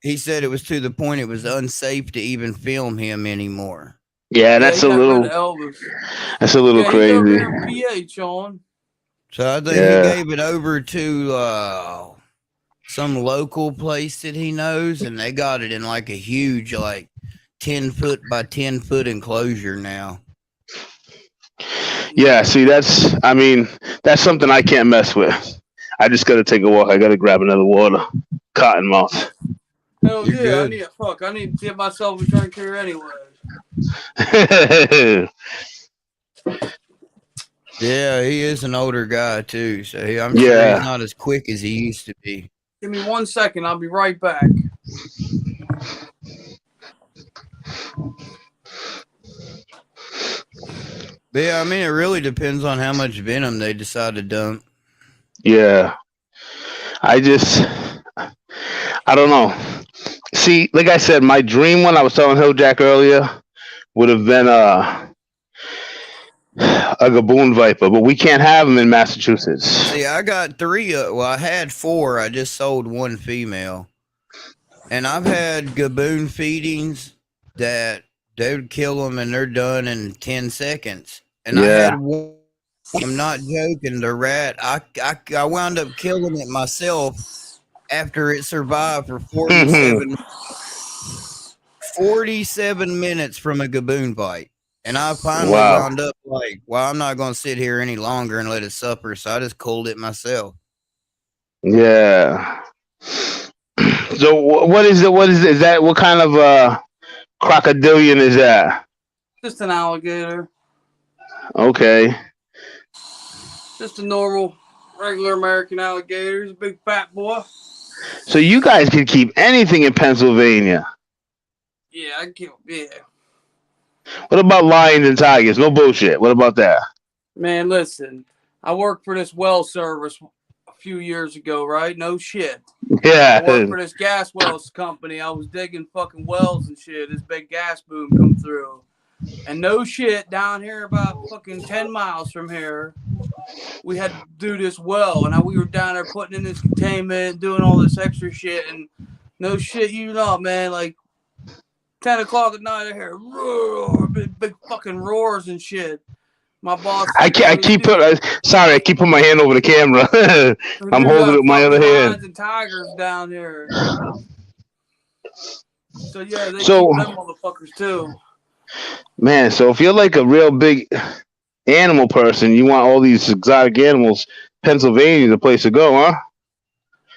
he said it was to the point it was unsafe to even film him anymore. Yeah, that's a little crazy. PH on. So I think he gave it over to some local place that he knows, and they got it in like a huge, like 10-foot by 10-foot enclosure now. Yeah, see, that's something I can't mess with. I just got to take a walk. I got to grab another water. Cottonmouth. Hell You're yeah, good. I need to get myself a drink here anyway. Yeah, he is an older guy too, so I'm sure he's not as quick as he used to be. Give me 1 second, I'll be right back. But yeah, I mean, it really depends on how much venom they decide to dump. Yeah. I don't know. See, like I said, my dream when I was telling Hilljack earlier would have been a Gaboon Viper, but we can't have them in Massachusetts. See, I got 3. Well, I had 4. I just sold 1 female. And I've had Gaboon feedings that they would kill them and they're done in 10 seconds. And I had one. I'm not joking. The rat, I wound up killing it myself after it survived for 47 minutes from a Gaboon bite. And I finally wound up like, well, I'm not going to sit here any longer and let it suffer. So I just culled it myself. Yeah. So what is it? Is that? What kind of crocodilian is that? Just an alligator. Okay. Just a normal, regular American alligator. He's a big fat boy. So you guys can keep anything in Pennsylvania. Yeah, I can. Yeah. What about lions and tigers? No bullshit. What about that? Man, listen. I worked for this well service a few years ago, right? No shit. Yeah. I worked for this gas wells company. I was digging fucking wells and shit. This big gas boom come through. And no shit, down here about fucking 10 miles from here, we had to do this well. And we were down there putting in this containment, doing all this extra shit. And no shit, you know, man, like 10 o'clock at night, I hear roar, big fucking roars and shit. My boss. I keep putting my hand over the camera. I'm holding it with my other hand. Lions and tigers down here. So yeah, they keep them motherfuckers too. Man, so if you're like a real big animal person, you want all these exotic animals, Pennsylvania's the place to go, huh?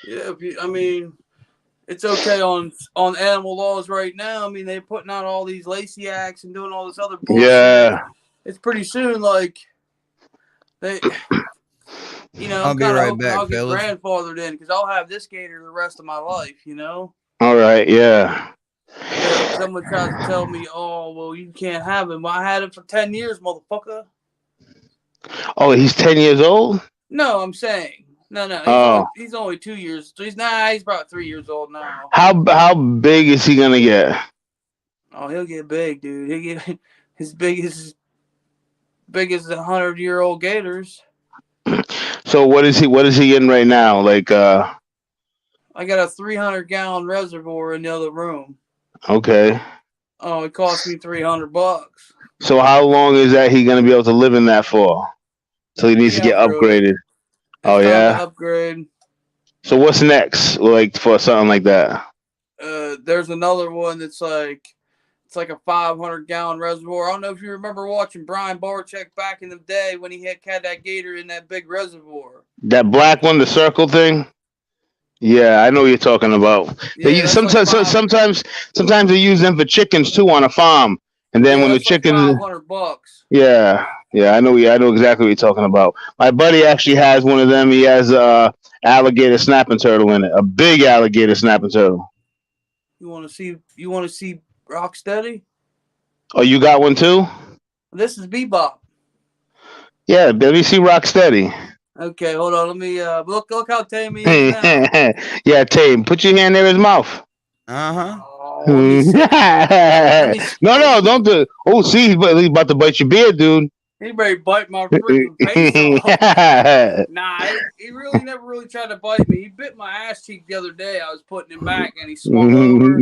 Yeah, I mean, it's okay on animal laws right now. I mean, they're putting out all these Lacey acts and doing all this other bullshit. Yeah. It's pretty soon, like, they, you know, I'll be right back, I'll get fellas. grandfathered in because I'll have this gator the rest of my life, you know? All right, yeah. Someone tries to tell me, oh, well, you can't have him. I had him for 10 years, motherfucker. Oh, he's 10 years old? No, I'm saying. No. He's only 2 years. He's about 3 years old now. How big is he going to get? Oh, he'll get big, dude. He'll get as big as the 100-year-old gators. So what is he in right now? Like I got a 300-gallon reservoir in the other room. Okay. Oh, it cost me $300. So how long is that he gonna be able to live in that for? So he needs to get upgraded. Oh yeah. Upgrade. So what's next? Like for something like that? There's another one that's like it's like a 500-gallon reservoir. I don't know if you remember watching Brian Barczyk back in the day when he had that gator in that big reservoir. That black one, the circle thing. Yeah, I know what you're talking about. Yeah, sometimes they use them for chickens too on a farm, and then when the chickens, $500. Yeah, I know exactly what you're talking about. My buddy actually has one of them. He has a alligator snapping turtle in it, a big alligator snapping turtle. You want to see Rocksteady? Oh, you got one too? This is Bebop. Yeah, let me see Rocksteady. Okay, hold on. Let me look how tame he is now. Yeah, tame. Put your hand near his mouth. Uh-huh. No, don't do it. Oh, see, he's about to bite your beard, dude. He may bite my freaking face off. Nah, he really never really tried to bite me. He bit my ass cheek the other day. I was putting him back, and he swung over.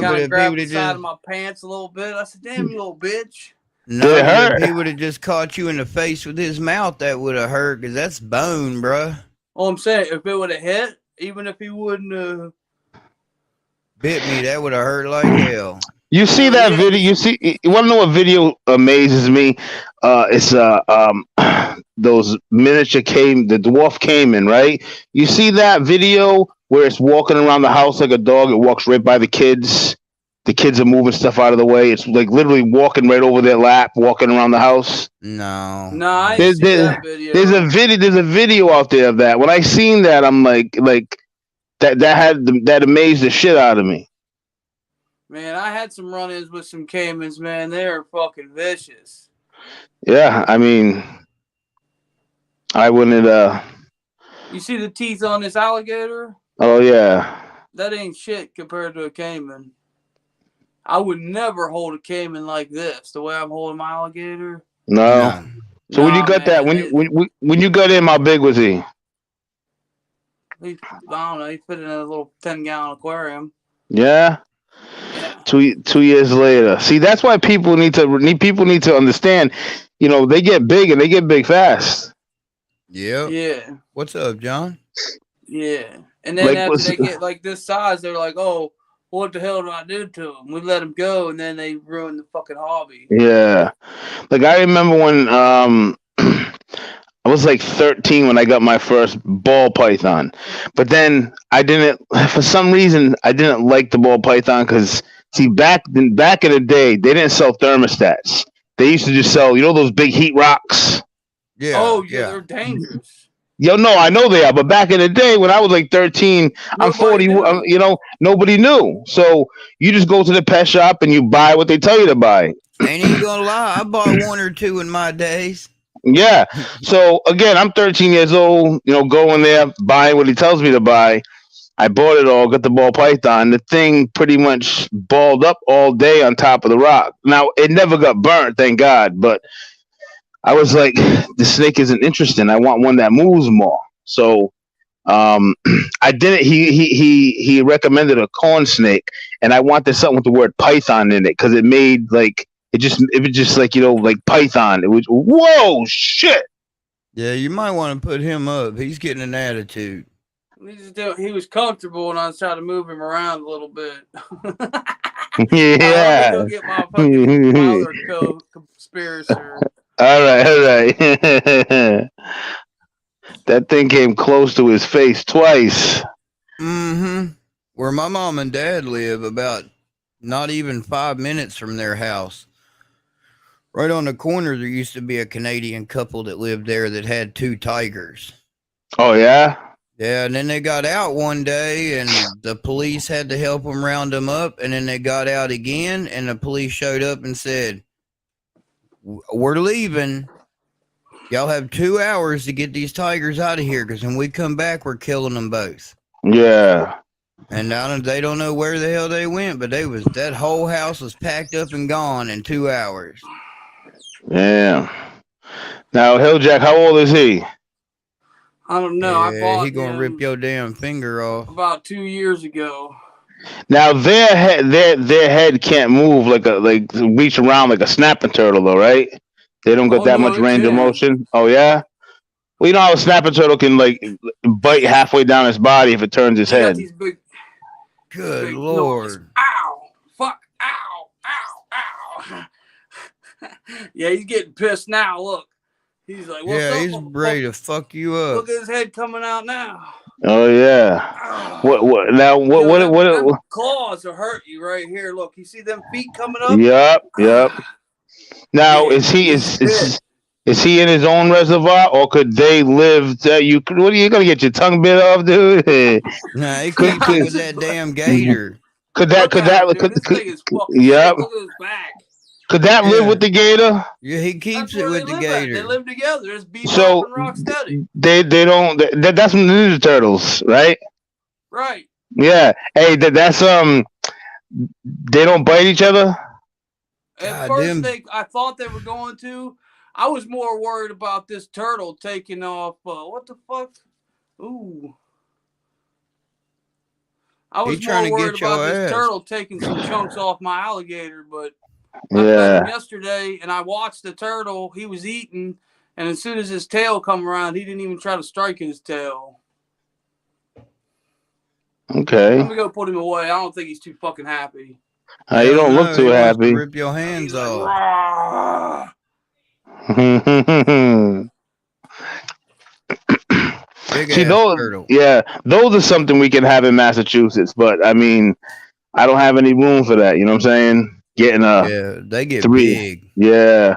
Kind of grabbed the side of my pants a little bit. I said, damn, you little bitch. No, if he would have just caught you in the face with his mouth, that would have hurt, because that's bone, bruh. All I'm saying, if it would have hit, even if he wouldn't bit me, that would have hurt like hell. You see that video? You want to know what video amazes me? It's those miniature the dwarf caiman, right? You see that video where it's walking around the house like a dog? It walks right by the kids. The kids are moving stuff out of the way. It's like literally walking right over their lap, walking around the house. No, I didn't see that video. There's a video out there of that. When I seen that, I'm like that amazed the shit out of me. Man, I had some run-ins with some caimans, man. They are fucking vicious. Yeah, I mean, I wouldn't. You see the teeth on this alligator? Oh yeah. That ain't shit compared to a caiman. I would never hold a caiman like this, the way I'm holding my alligator. No. So when you got that, when you got him, how big was he? I don't know. He fit in a little 10-gallon aquarium. Yeah. 2 years later. See, that's why people need to understand. You know, they get big and they get big fast. Yeah. Yeah. What's up, John? Yeah. And then after they get like this size, they're like, "Oh, what the hell did I do to them?" We let them go, and then they ruin the fucking hobby. Yeah. Like I remember when I was like 13 when I got my first ball python, but then for some reason I didn't like the ball python because see back in the day they didn't sell thermostats. They used to just sell those big heat rocks. Yeah. Oh yeah, they're dangerous. Yo, no, I know they are, but back in the day when I was like 13, I'm 40. Nobody knew. So you just go to the pet shop and you buy what they tell you to buy. Ain't even gonna lie, I bought one or two in my days. Yeah. So again, I'm 13 years old, going there, buying what he tells me to buy. I bought it all, got the ball python. The thing pretty much balled up all day on top of the rock. Now, it never got burnt, thank God, but I was like, the snake isn't interesting. I want one that moves more. So I didn't. He recommended a corn snake, and I wanted something with the word python in it because it made like it was just like like python. It was whoa shit. Yeah, you might want to put him up. He's getting an attitude. He was comfortable, and I was trying to move him around a little bit. Yeah. Let me go get my fucking other co-conspirator. All right. That thing came close to his face twice. Mm-hmm. Where my mom and dad live, about not even 5 minutes from their house. Right on the corner, there used to be a Canadian couple that lived there that had 2 tigers. Oh, yeah? Yeah, and then they got out one day, and the police had to help them round them up, and then they got out again, and the police showed up and said, "We're leaving. Y'all have 2 hours to get these tigers out of here, because when we come back, we're killing them both." Yeah. And now they don't know where the hell they went, but that whole house was packed up and gone in 2 hours. Yeah. Now, Hilljack, how old is he? I don't know. Yeah, he gonna rip your damn finger off. About 2 years ago. Now their head can't move like reach around like a snapping turtle though, right? They don't get that much range of motion. Oh yeah. Well, you know how a snapping turtle can like bite halfway down his body if it turns his head. These big, Good Lord! Ow! Fuck! Ow! Ow! Ow! Yeah, he's getting pissed now. Look, he's like, "What's up?" He's ready to fuck you up. Look at his head coming out now. Oh yeah. What now? What? Claws will hurt you right here. Look, you see them feet coming up? Yep. Now is he in his own reservoir, or could they live? What are you gonna get your tongue bit off, dude? Nah, he keeps it with that damn gator. Could that? This thing is fucking sick. Look at his back. Could that live with the gator? Yeah, he keeps it with the gator. They live together. It's Bebop and Rocksteady. They don't. That's from the Ninja Turtles, right? Right. Yeah. Hey, that's They don't bite each other. At first, I thought they were going to. I was more worried about this turtle taking off. What the fuck? Ooh. I was more worried about this turtle taking some chunks off my alligator, but I met him yesterday, and I watched the turtle. He was eating, and as soon as his tail come around, he didn't even try to strike his tail. Okay. Let me go put him away. I don't think he's too fucking happy. You don't look too he wants to happy. rip your hands off. Big See, ass those, turtle. yeah, those are something we can have in Massachusetts, but I mean, I don't have any room for that. You know what I'm saying? Getting Yeah, they get 3, big. yeah.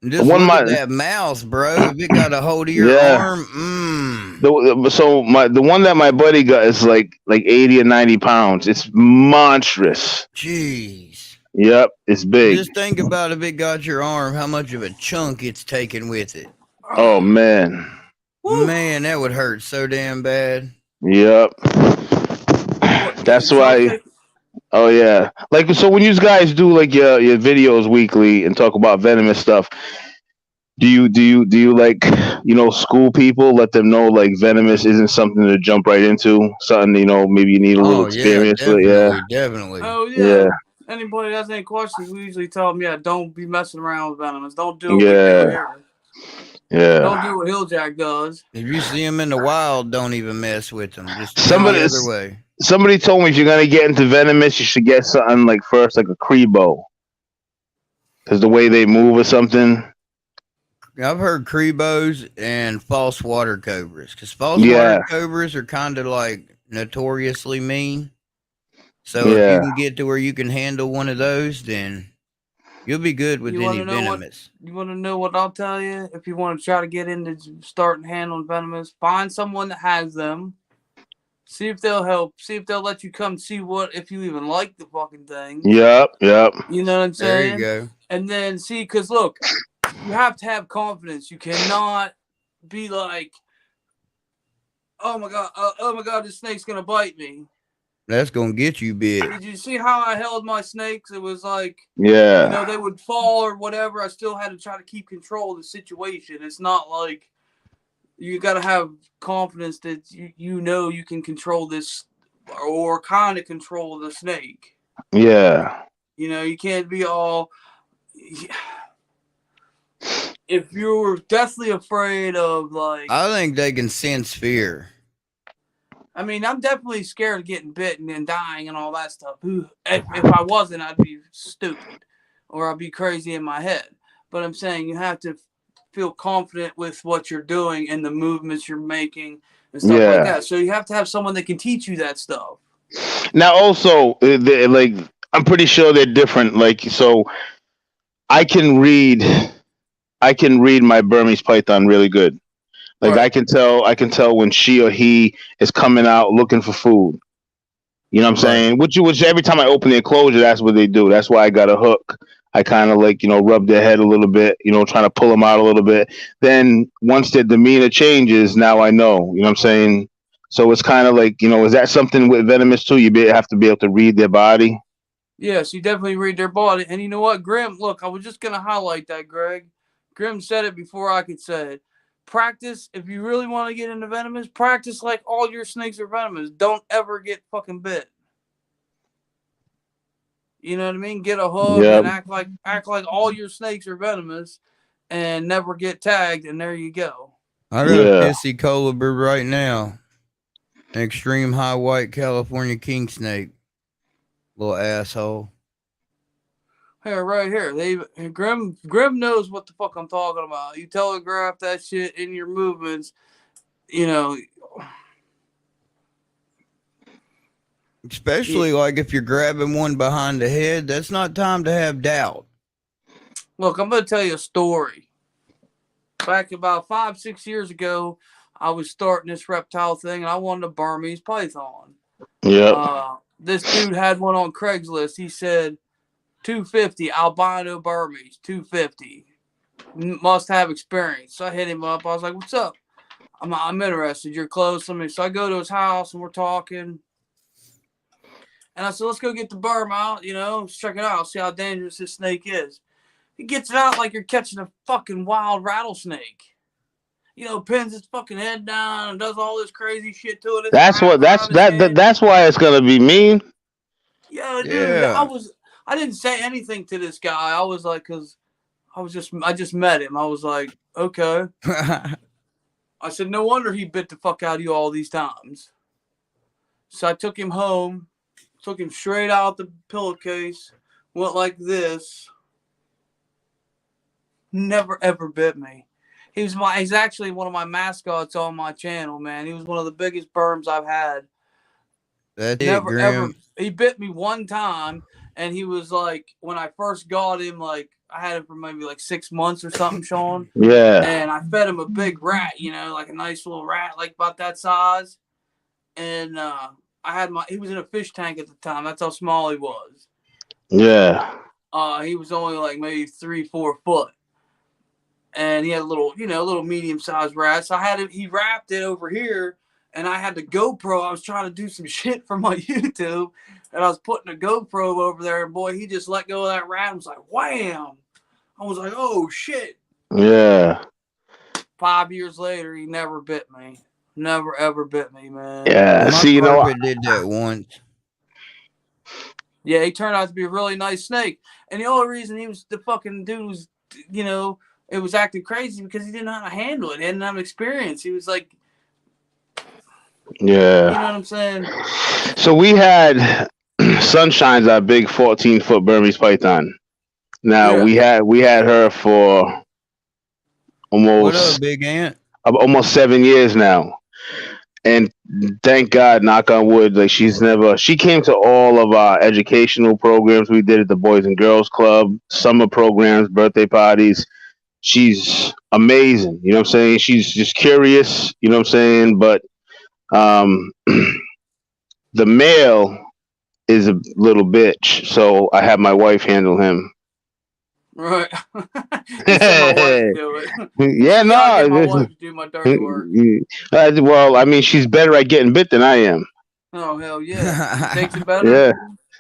Just One look my at that mouse, bro. If it got a hold of your yeah. arm, The one that my buddy got is like 80 or 90 pounds. It's monstrous. jeez. Yep, it's big. Just think about if it got your arm, how much of a chunk it's taken with it. Oh man. Man, that would hurt so damn bad. Yep. That's why. Oh yeah. Like, so when you guys do like your videos weekly and talk about venomous stuff, do you like, school people, let them know like venomous isn't something to jump right into, something, maybe you need a little experience with. Yeah. Definitely. Oh yeah. Anybody that has any questions, we usually tell them, don't be messing around with venomous. Don't do what we do here. Yeah. Don't do what Hilljack does. If you see them in the wild, don't even mess with them. Just Somebody the other way. Somebody told me if you're gonna get into venomous, you should get something like first like a Crebo, because the way they move or something. I've heard Crebos and false water cobras, because false water cobras are kind of like notoriously mean. So if you can get to where you can handle one of those, then you'll be good with any venomous. You want to know what I'll tell you? If you want to try to get into starting handling venomous, find someone that has them. See if they'll help. See if they'll let you come see if you even like the fucking thing. Yep. You know what I'm saying? There you go. And then see, because look, you have to have confidence. You cannot be like, oh my god, this snake's gonna bite me. That's gonna get you big. Did you see how I held my snakes? It was like, yeah, they would fall or whatever. I still had to try to keep control of the situation. It's not like you got to have confidence that you can control this or kind of control the snake. Yeah. You can't be all. If you're deathly afraid of like, I think they can sense fear. I mean, I'm definitely scared of getting bitten and dying and all that stuff. If I wasn't, I'd be stupid or I'd be crazy in my head. But I'm saying you have to feel confident with what you're doing and the movements you're making and stuff like that. So you have to have someone that can teach you that stuff. Now, also, like, I'm pretty sure they're different. Like, so I can read my Burmese python really good. Like, right. I can tell when she or he is coming out looking for food. You know what I'm saying? Which every time I open the enclosure, that's what they do. That's why I got a hook. I kind of like, rub their head a little bit, trying to pull them out a little bit. Then once their demeanor changes, now I know, you know what I'm saying? So it's kind of like, is that something with venomous too? You have to be able to read their body. Yes, you definitely read their body. And you know what, Grim? Look, I was just going to highlight that, Greg. Grim said it before I could say it. Practice, if you really want to get into venomous, practice like all your snakes are venomous. Don't ever get fucking bit. You know what I mean? Get a hook and act like all your snakes are venomous and never get tagged, and there you go. I got a pissy colibri right now. An extreme high white California king snake. Little asshole. Here, right here. Grim knows what the fuck I'm talking about. You telegraph that shit in your movements, Especially like if you're grabbing one behind the head, that's not time to have doubt. Look, I'm going to tell you a story. Back about 5-6 years ago, I was starting this reptile thing, and I wanted a Burmese python. Yeah. This dude had one on Craigslist. He said, $250 albino Burmese, $250. Must have experience. So I hit him up. I was like, "What's up? I'm interested. You're close to me." So I go to his house and we're talking. And I said, "Let's go get the Burm out. Let's check it out. See how dangerous this snake is." He gets it out like you're catching a fucking wild rattlesnake. Pins his fucking head down and does all this crazy shit to it. That's why it's gonna be mean. Yeah, dude. I didn't say anything to this guy. I was like, because I just met him. I was like, okay. I said, no wonder he bit the fuck out of you all these times. So I took him home, Took him straight out the pillowcase. Went like this. Never ever bit me. He's actually one of my mascots on my channel, man. He was one of the biggest berms I've had. That's Never it, ever. He bit me one time, and he was like, when I first got him, like I had him for maybe like 6 months or something, Sean. Yeah. And I fed him a big rat, you know, like a nice little rat, like about that size. And he was in a fish tank at the time. That's how small he was. Yeah. He was only like maybe 3-4 foot. And he had a little medium-sized rat. So he wrapped it over here, and I had the GoPro. I was trying to do some shit for my YouTube, and I was putting a GoPro over there, and boy, he just let go of that rat and was like, wham! I was like, oh, shit. Yeah. 5 years later, he never bit me. Never, ever bit me, man. Yeah. My carpet did that once. Yeah, he turned out to be a really nice snake. And the only reason the fucking dude was, it was acting crazy because he didn't know how to handle it. He didn't have experience. He was like, yeah. You know what I'm saying? So we had Sunshine's our big 14-foot Burmese python. Now we had her for almost what up, big ant? Almost 7 years now. And thank God, knock on wood, like she came to all of our educational programs we did at the Boys and Girls Club, summer programs, birthday parties. She's amazing. You know what I'm saying? She's just curious, you know what I'm saying? But the male is a little bitch, so I have my wife handle him. Right. You said my wife do it. Yeah, no. Get my wife to do my dirty work. Well, I mean, she's better at getting bit than I am. Oh, hell yeah. She takes it better. Yeah.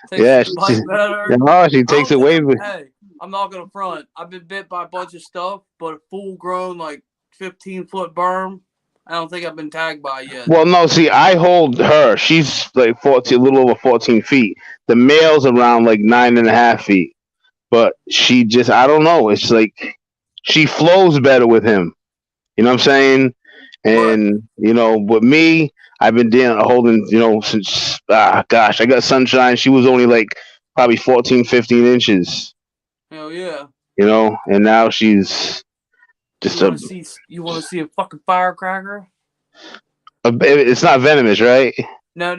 Takes the bite better. No, she takes it way better. Hey, I'm not going to front. I've been bit by a bunch of stuff, but a full-grown, like, 15-foot berm, I don't think I've been tagged by yet. Well, no, see, I hold her. She's like 14, a little over 14 feet. The male's around like 9.5 feet. But she just, I don't know. It's like she flows better with him. You know what I'm saying? And, with me, I've been holding, since, I got Sunshine. She was only like probably 14, 15 inches. Hell yeah. And now she's just You want to see a fucking firecracker? It's not venomous, right? No.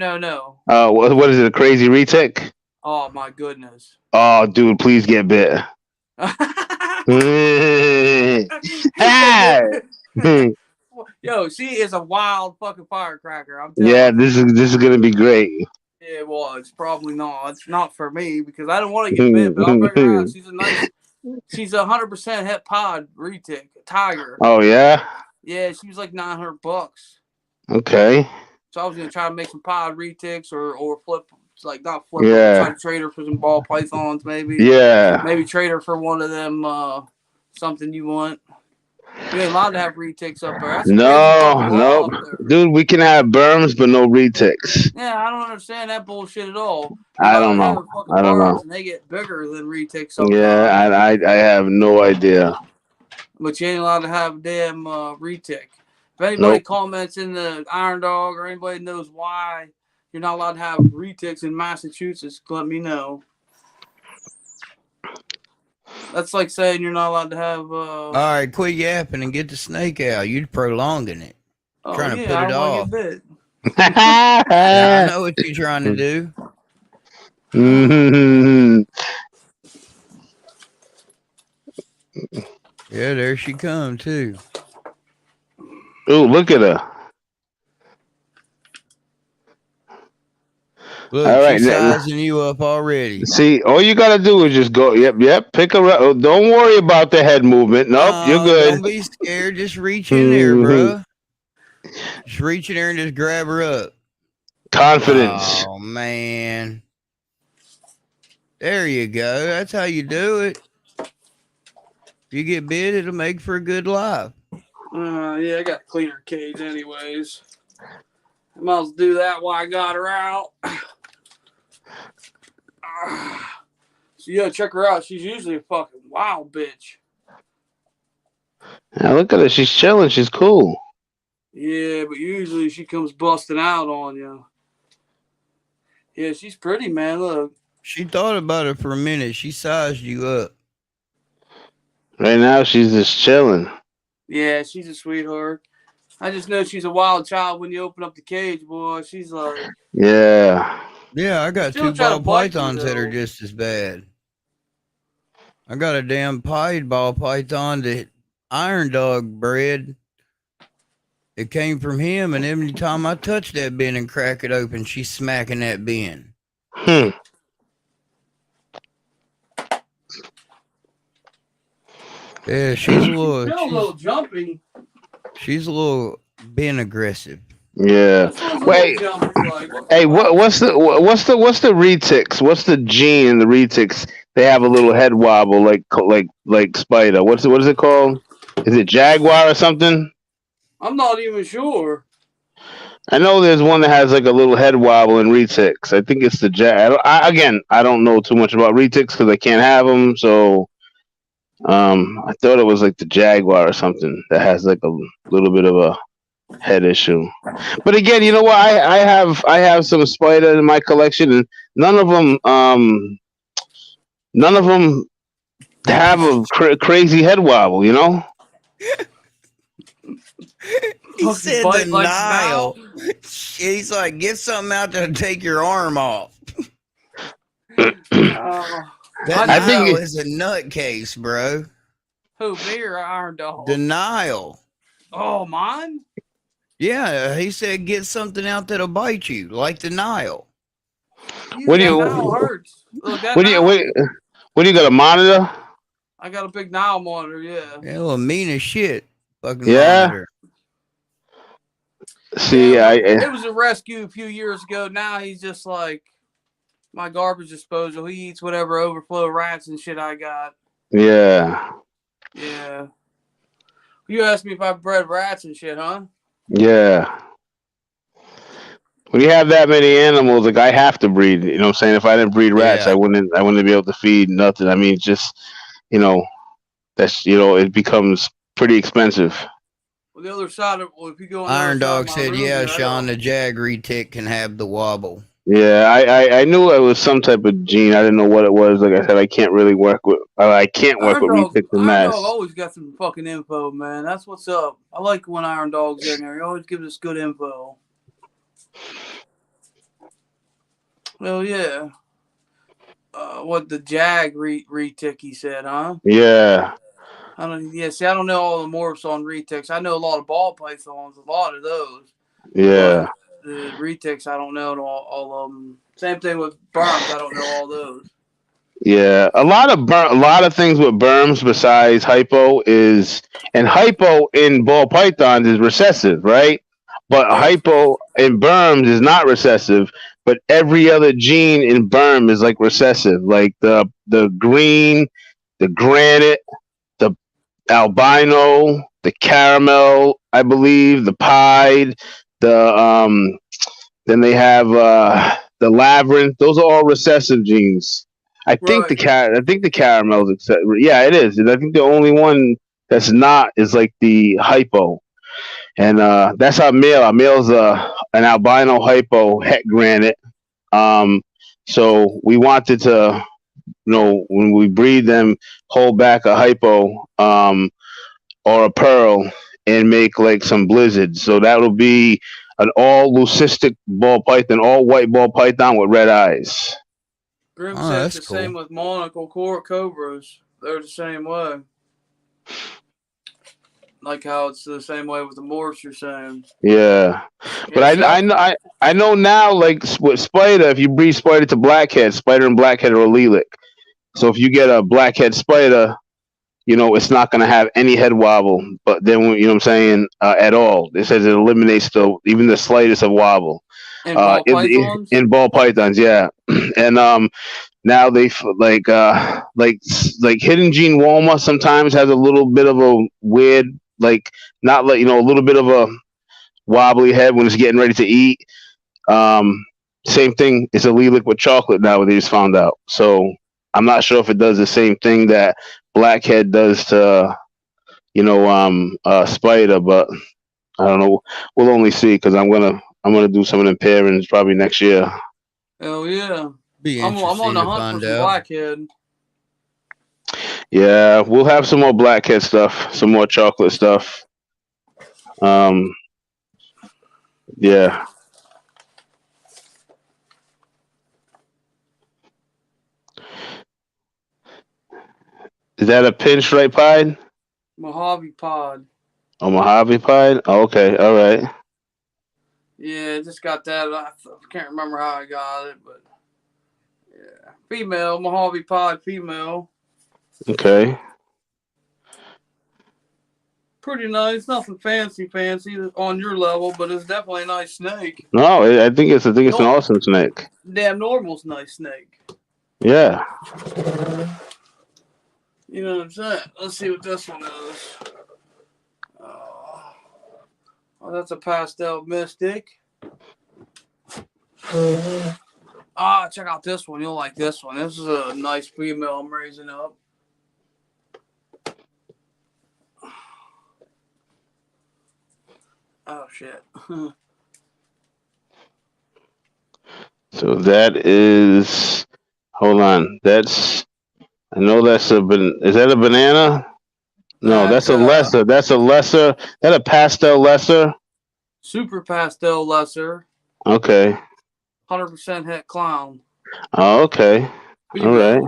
What is it, a crazy retic? Oh, my goodness. Oh, dude, please get bit. Yo, she is a wild fucking firecracker. I'm telling you. This is gonna be great. Yeah, well, it's probably not. It's not for me because I don't want to get bit, but I'll bring her out. She's 100% het pod retic, tiger. Oh yeah. Yeah, she was like $900. Okay. So I was gonna try to make some pod retics or flip. Like not flip her, try to trade her for some ball pythons, maybe. Yeah. Maybe trade her for one of them something you want. You ain't allowed to have retics up there. No. Dude, we can have berms but no retics. Yeah, I don't understand that bullshit at all. I don't know. And they get bigger than retics sometimes. Yeah, I have no idea. But you ain't allowed to have a damn retic. If anybody comments in the Iron Dog or anybody knows why you're not allowed to have retics in Massachusetts, let me know. That's like saying you're not allowed to have... All right, quit yapping and get the snake out. You're prolonging it. Trying to put it off. Get bit. I know what you're trying to do. Mm-hmm. Yeah, there she comes, too. Oh, look at her. Look, she's sizing you up already. See, all you gotta do is just go. Yep. Pick her up. Oh, don't worry about the head movement. Nope, you're good. Don't be scared. Just reach in there, bro. Just reach in there and just grab her up. Confidence. Oh man, there you go. That's how you do it. If you get bit, it'll make for a good life. Yeah, I got to clean her cage anyways. I might as well do that while I got her out. So yeah, check her out. She's usually a fucking wild bitch. Yeah, look at her. She's chilling. She's cool. Yeah, but usually she comes busting out on you. Yeah, she's pretty, man. Look. She thought about it for a minute. She sized you up. Right now, she's just chilling. Yeah, she's a sweetheart. I just know she's a wild child when you open up the cage, boy. She's like... Yeah. Yeah, I got two ball pythons that are just as bad. I got a damn pied ball python that Iron Dog bred. It came from him, and every time I touch that bin and crack it open, she's smacking that bin. Yeah, she's a little jumpy. She's a little being aggressive. Yeah. Wait. Hey, what's the retics? What's the gene in the retics? They have a little head wobble like spider. What is it called? Is it jaguar or something? I'm not even sure. I know there's one that has like a little head wobble in retics. I think it's the I don't know too much about retics because I can't have them. So, I thought it was like the jaguar or something that has like a little bit of a head issue. But again, you know what? I have some spider in my collection, and none of them have a crazy head wobble. You know. He said denial. He's like, get something out there to take your arm off. That Denial is a nutcase, bro. Who, me or Iron Dog? Denial. Oh, mine? Yeah, he said get something out that'll bite you, like Denial. What do you? Hurts. Look, what do you got? A monitor? I got a big Nile monitor. Yeah. Yeah, well, mean as shit. Fucking monitor. See, it was a rescue a few years ago. Now he's just like my garbage disposal. He eats whatever overflow rats and shit I got. Yeah. Yeah. You asked me if I bred rats and shit, huh? Yeah. When you have that many animals, like I have to breed. You know what I'm saying? If I didn't breed rats, I wouldn't be able to feed nothing. I mean, just that's it becomes pretty expensive. Well, the other side of if you go Iron Dog said, "Yeah, Sean, the Jag retic can have the wobble." Yeah, I knew it was some type of gene. I didn't know what it was. Like I said, I can't really work with. I can't work with retics and mass. Iron Dog always got some fucking info, man. That's what's up. I like when Iron Dog's in there. He always gives us good info. Well, yeah. What the Jag retic he said, huh? Yeah. I don't know all the morphs on retics. I know a lot of ball pythons, a lot of those. Yeah. But the retics, I don't know all of them. Same thing with berms. I don't know all those. Yeah, a lot of things with berms besides hypo and hypo in ball pythons is recessive, right? But hypo in berms is not recessive. But every other gene in berm is like recessive, like the green, the granite, the albino, the caramel, I believe, the pied, the then they have the labyrinth. Those are all recessive genes. I think the caramel is yeah, it is. I think the only one that's not is like the hypo. And that's our male. Our male's an albino hypo het granite. So we wanted to, when we breed them, hold back a hypo or a pearl and make like some blizzards. So that'll be an all leucistic ball python, all white ball python with red eyes. Grim says the same with monocle cobras. They're the same way. Like how it's the same way with the morphs you're saying. Yeah. But I know now, like with spider, if you breed spider to blackhead, spider and blackhead are allelic. So if you get a blackhead spider, it's not going to have any head wobble. But then, you know what I'm saying, at all. It says it eliminates even the slightest of wobble. In ball pythons? In ball pythons, yeah. And now they like hidden gene Walma sometimes has a little bit of a weird, a little bit of a wobbly head when it's getting ready to eat. Same thing. It's allelic with chocolate now. They just found out. So I'm not sure if it does the same thing that blackhead does to, spider, but I don't know. We'll only see because I'm gonna do some of them pairings probably next year. Hell yeah. Be I'm interesting on the to hunt for find some out. blackhead. Yeah, we'll have some more blackhead stuff, some more chocolate stuff. Yeah. Is that a pinstripe pine? Mojave pod. Oh, Mojave pine? Oh, okay, all right. Yeah, just got that. I can't remember how I got it, but yeah. Female, Mojave pod female. Okay. Pretty nice. Nothing fancy on your level, but it's definitely a nice snake. No, I think it's an awesome snake. Damn normal's nice snake. Yeah. You know what I'm saying? Let's see what this one is. Oh, that's a pastel mystic. Check out this one. You'll like this one. This is a nice female I'm raising up. Oh, shit. So that is, hold on. I know that's is that a banana? No, that's a lesser. That's a lesser. That a pastel lesser? Super pastel lesser. Okay. 100% het clown. Oh, okay. All right.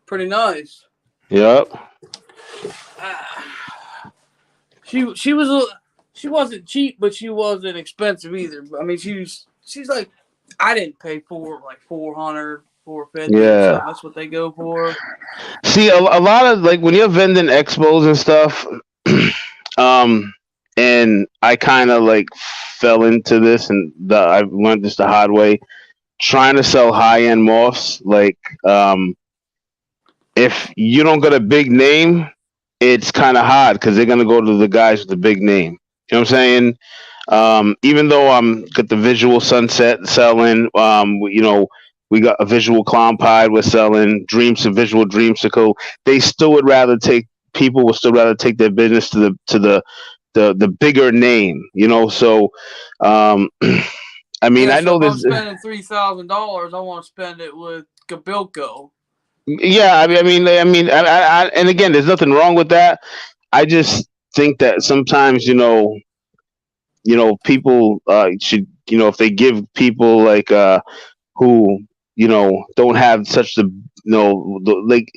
Pretty nice. Yep. She wasn't cheap, but she wasn't expensive either. I mean, she's like, I didn't pay for like $400, $450. Yeah, that's what they go for. See, a lot of like when you're vending expos and stuff, and I kind of like fell into this, and I learned this the hard way. Trying to sell high end morphs, like if you don't got a big name, it's kind of hard because they're gonna go to the guys with the big name. You know what I'm saying? Even though I'm got the visual sunset selling, we got a visual clown pied we're selling, dreams of visual dreamsicle. They still would rather people will still rather take their business to the bigger name, So, I mean, I know if this. I'm spending $3,000, I want to spend it with Gabilco. Yeah, I mean, and again, there's nothing wrong with that. I just think that sometimes, people should, if they give people like who don't have such like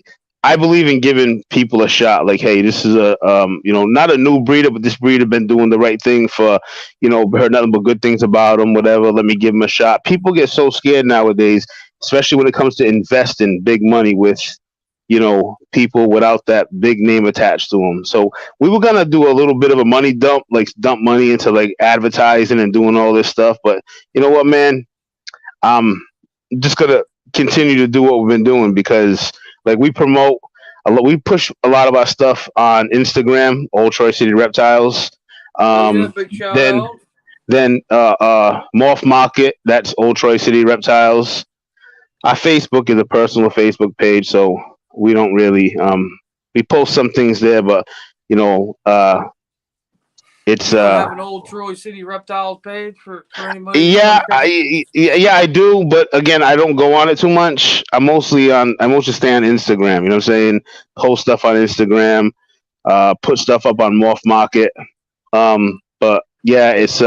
I believe in giving people a shot. Like, hey, this is a not a new breeder, but this breeder been doing the right thing for heard nothing but good things about them. Whatever, let me give them a shot. People get so scared nowadays, especially when it comes to investing big money with people without that big name attached to them. So we were gonna do a little bit of a money dump, like dump money into like advertising and doing all this stuff. But you know what, man? I'm just gonna continue to do what we've been doing because like we push a lot of our stuff on Instagram, Old Troy City Reptiles. Big shout out. Then Morph Market, that's Old Troy City Reptiles. Our Facebook is a personal Facebook page, so we don't really we post some things there, but it's have an Old Troy City Reptiles page for anybody. Yeah, I do, but again, I don't go on it too much. I mostly stay on Instagram. You know what I'm saying? Post stuff on Instagram, put stuff up on Morph Market. But yeah, it's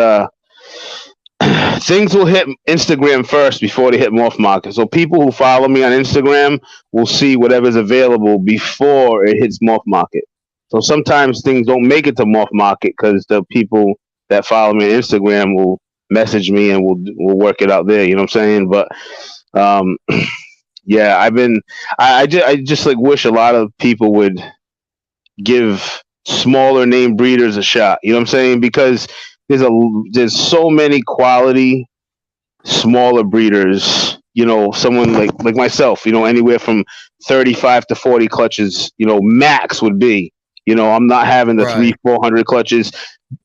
things will hit Instagram first before they hit Morph Market. So people who follow me on Instagram will see whatever's available before it hits Morph Market. So sometimes things don't make it to Morph Market because the people that follow me on Instagram will message me and we'll work it out there. You know what I'm saying? But yeah, I just like wish a lot of people would give smaller name breeders a shot. You know what I'm saying? Because there's so many quality smaller breeders. Someone like myself. Anywhere from 35 to 40 clutches. Max would be. I'm not having the 300-400 clutches,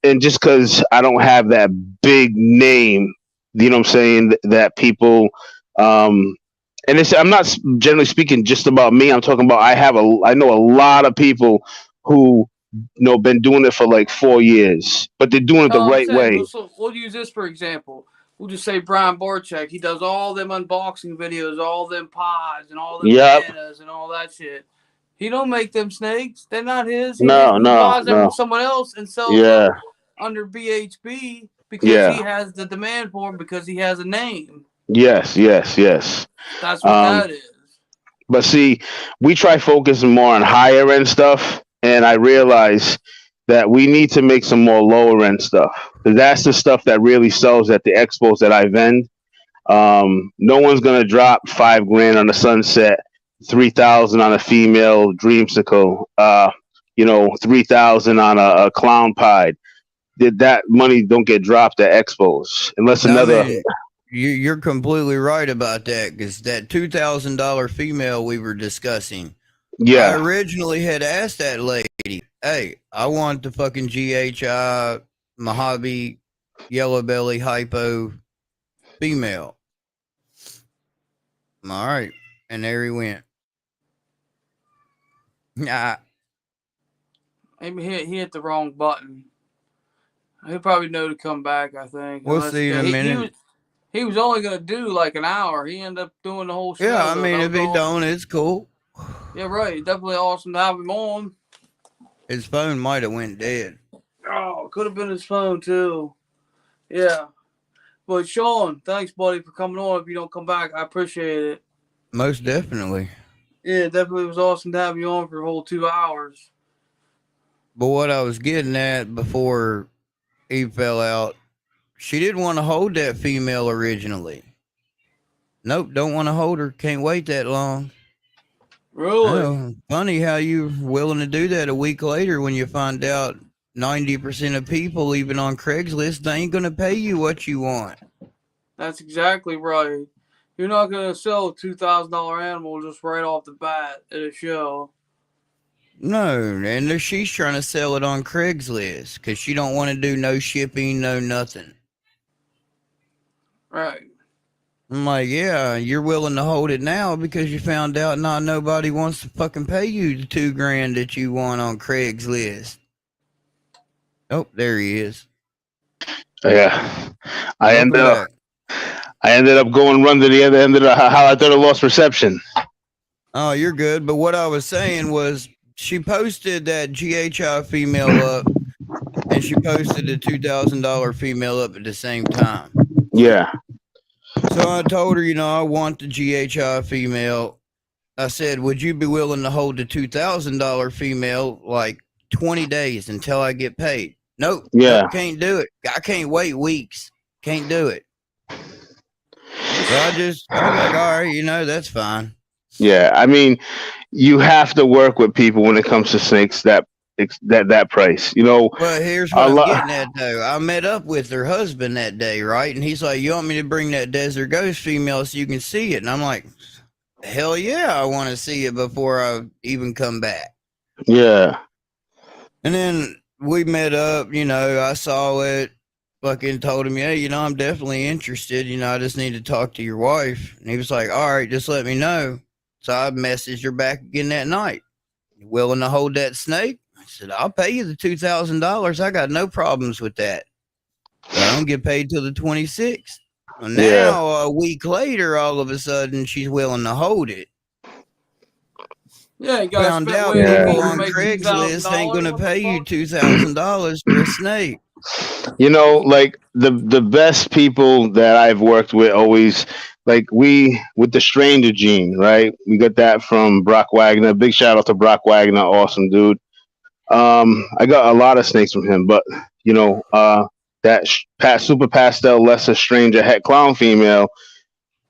and just because I don't have that big name, you know what I'm saying, that people, and I'm not generally speaking just about me. I'm talking about I know a lot of people who been doing it for like 4 years, but they're doing it the right way. So we'll use this for example. we'll just say Brian Barczyk. He does all them unboxing videos, all them pods and all them bananas and all that shit. He don't make them snakes. They're not his. He buys them from someone else and sells them under BHB because he has the demand for them because he has a name. Yes. That's what that is. But see, we try focusing more on higher end stuff, and I realize that we need to make some more lower end stuff. Because that's the stuff that really sells at the expos that I vend. No one's gonna drop $5,000 on a sunset, 3,000 on a female dreamsicle, 3,000 on a clown pied. That money don't get dropped at expos unless You're completely right about that, because that $2,000 female we were discussing. Yeah. I originally had asked that lady, hey, I want the fucking GHI Mojave yellow belly hypo female. All right. And there he went. Nah. Maybe he hit the wrong button. He'll probably know to come back, I think. We'll see in a minute. He was only going to do like an hour. He ended up doing the whole show. Yeah, I mean, if he don't, it's cool. Yeah, right. Definitely awesome to have him on. His phone might have went dead. Oh, could have been his phone, too. Yeah. But, Sean, thanks, buddy, for coming on. If you don't come back, I appreciate it. Most definitely. Yeah, definitely was awesome to have you on for a whole 2 hours. But what I was getting at before he fell out, she didn't want to hold that female originally. Nope, don't want to hold her. Can't wait that long. Really? Oh, funny how you're willing to do that a week later when you find out 90% of people, even on Craigslist, they ain't going to pay you what you want. That's exactly right. You're not going to sell a $2,000 animal just right off the bat at a show. No, and she's trying to sell it on Craigslist because she don't want to do no shipping, no nothing. Right. I'm like, yeah, you're willing to hold it now because you found out not nobody wants to fucking pay you the $2,000 that you want on Craigslist. Oh, there he is. Yeah, I ended up going run to the other end of how I thought I lost reception. Oh, you're good. But what I was saying was she posted that GHI female up, and she posted a $2,000 female up at the same time. Yeah. So I told her, I want the GHI female. I said, would you be willing to hold the $2,000 female like 20 days until I get paid? Nope. Yeah. Nope, can't do it. I can't wait weeks. Can't do it. So I was like, all right, that's fine. Yeah. I mean, you have to work with people when it comes to snakes that price, But here's what I'm getting at, though. I met up with her husband that day, right? And he's like, you want me to bring that Desert Ghost female so you can see it? And I'm like, hell yeah, I want to see it before I even come back. Yeah. And then we met up, I saw it, fucking told him, hey, I'm definitely interested. I just need to talk to your wife. And he was like, all right, just let me know. So I messaged her back again that night. You willing to hold that snake? I said, I'll pay you the $2,000. I got no problems with that. But I don't get paid till the 26th. Well, now, a week later, all of a sudden, she's willing to hold it. Yeah, you got found out people on Craigslist ain't going to pay you $2,000 for a snake. Like the best people that I've worked with always, like with the Stranger Gene, right? We got that from Brock Wagner. Big shout out to Brock Wagner, awesome dude. I got a lot of snakes from him, but that Super Pastel Lesser Stranger Het Clown female,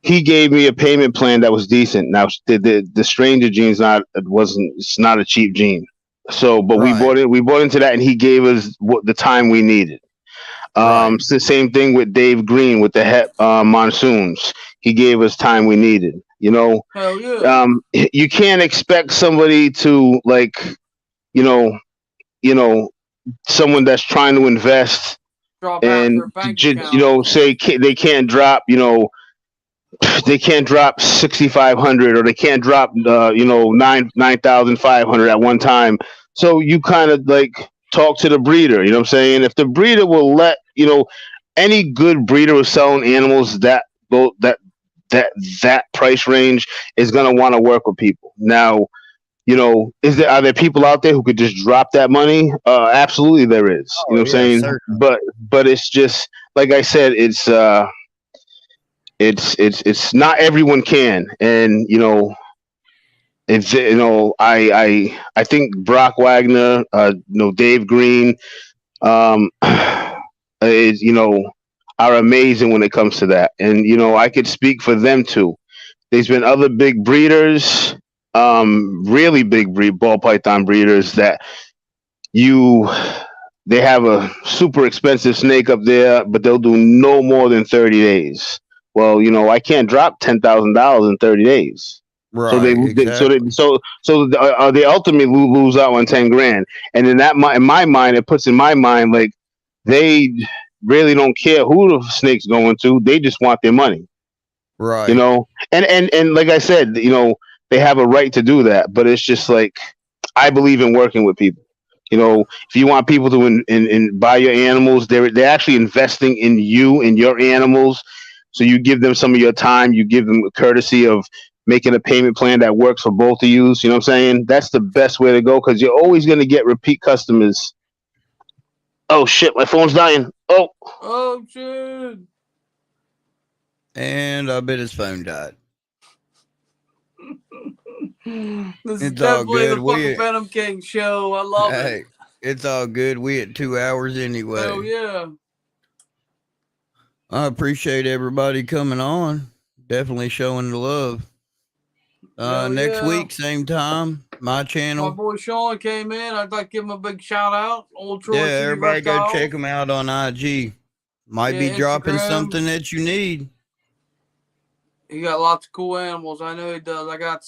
he gave me a payment plan that was decent. Now the Stranger Gene's it's not a cheap gene. So, but right. we bought into that, and he gave us the time we needed. Right. It's the same thing with Dave Green with the Het Monsoons. He gave us time we needed. Hell yeah. You can't expect somebody to someone that's trying to invest and say they can't drop they can't drop 6,500 or they can't drop 9,500 at one time. So you kind of talk to the breeder. You know what I'm saying? If the breeder will let any good breeder of selling animals that price range is going to want to work with people. Now, are there people out there who could just drop that money? Absolutely, there is. You know what I'm saying? Certainly. But it's just like I said, it's not everyone can, and it's I think Brock Wagner, Dave Green, is are amazing when it comes to that, and I could speak for them too. There's been other big breeders, really big ball python breeders that they have a super expensive snake up there, but they'll do no more than 30 days. Well, I can't drop $10,000 in 30 days. Right. So they ultimately lose out on 10 grand. And in my mind, it puts in my mind, like, they really don't care who the snake's going to. They just want their money. Right. And like I said, they have a right to do that, but it's just like, I believe in working with people. If you want people to buy your animals, they're actually investing in you and your animals. So you give them some of your time. You give them a courtesy of making a payment plan that works for both of you. You know what I'm saying? That's the best way to go, because you're always going to get repeat customers. Oh shit, my phone's dying. Oh shit. And I bet his phone died. This is definitely the fucking Venom King show. I love it. It's all good. We at 2 hours anyway. Oh yeah. I appreciate everybody coming on. Definitely showing the love. Next week, same time, my channel. My boy Sean came in. I'd like to give him a big shout out. Old Troy. Yeah, everybody go check him out on IG. Might be dropping something that you need. He got lots of cool animals. I know he does. I got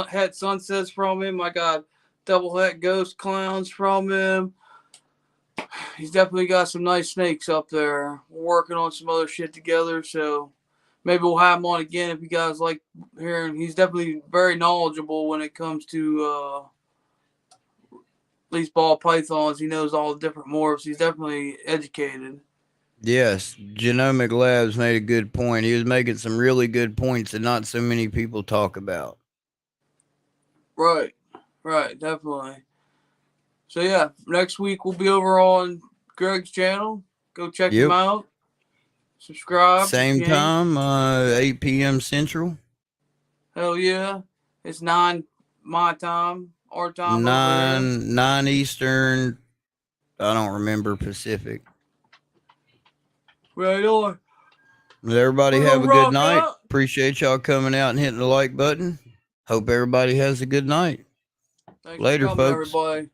het sunsets from him. I got double het ghost clowns from him. He's definitely got some nice snakes up there. We're working on some other shit together, so maybe we'll have him on again if you guys like hearing. He's definitely very knowledgeable when it comes to at least ball pythons. He knows all the different morphs. He's definitely educated. Yes, Genomic Labs made a good point. He was making some really good points that not so many people talk about. Right, definitely. So yeah, next week we'll be over on Greg's channel. Go check him out. Subscribe. Same time, 8 p.m. Central. Hell yeah. It's 9 my time, our time. 9 Eastern. I don't remember Pacific. Right on. Everybody have a good night. Appreciate y'all coming out and hitting the like button. Hope everybody has a good night. Thanks Later, for coming, folks. everybody.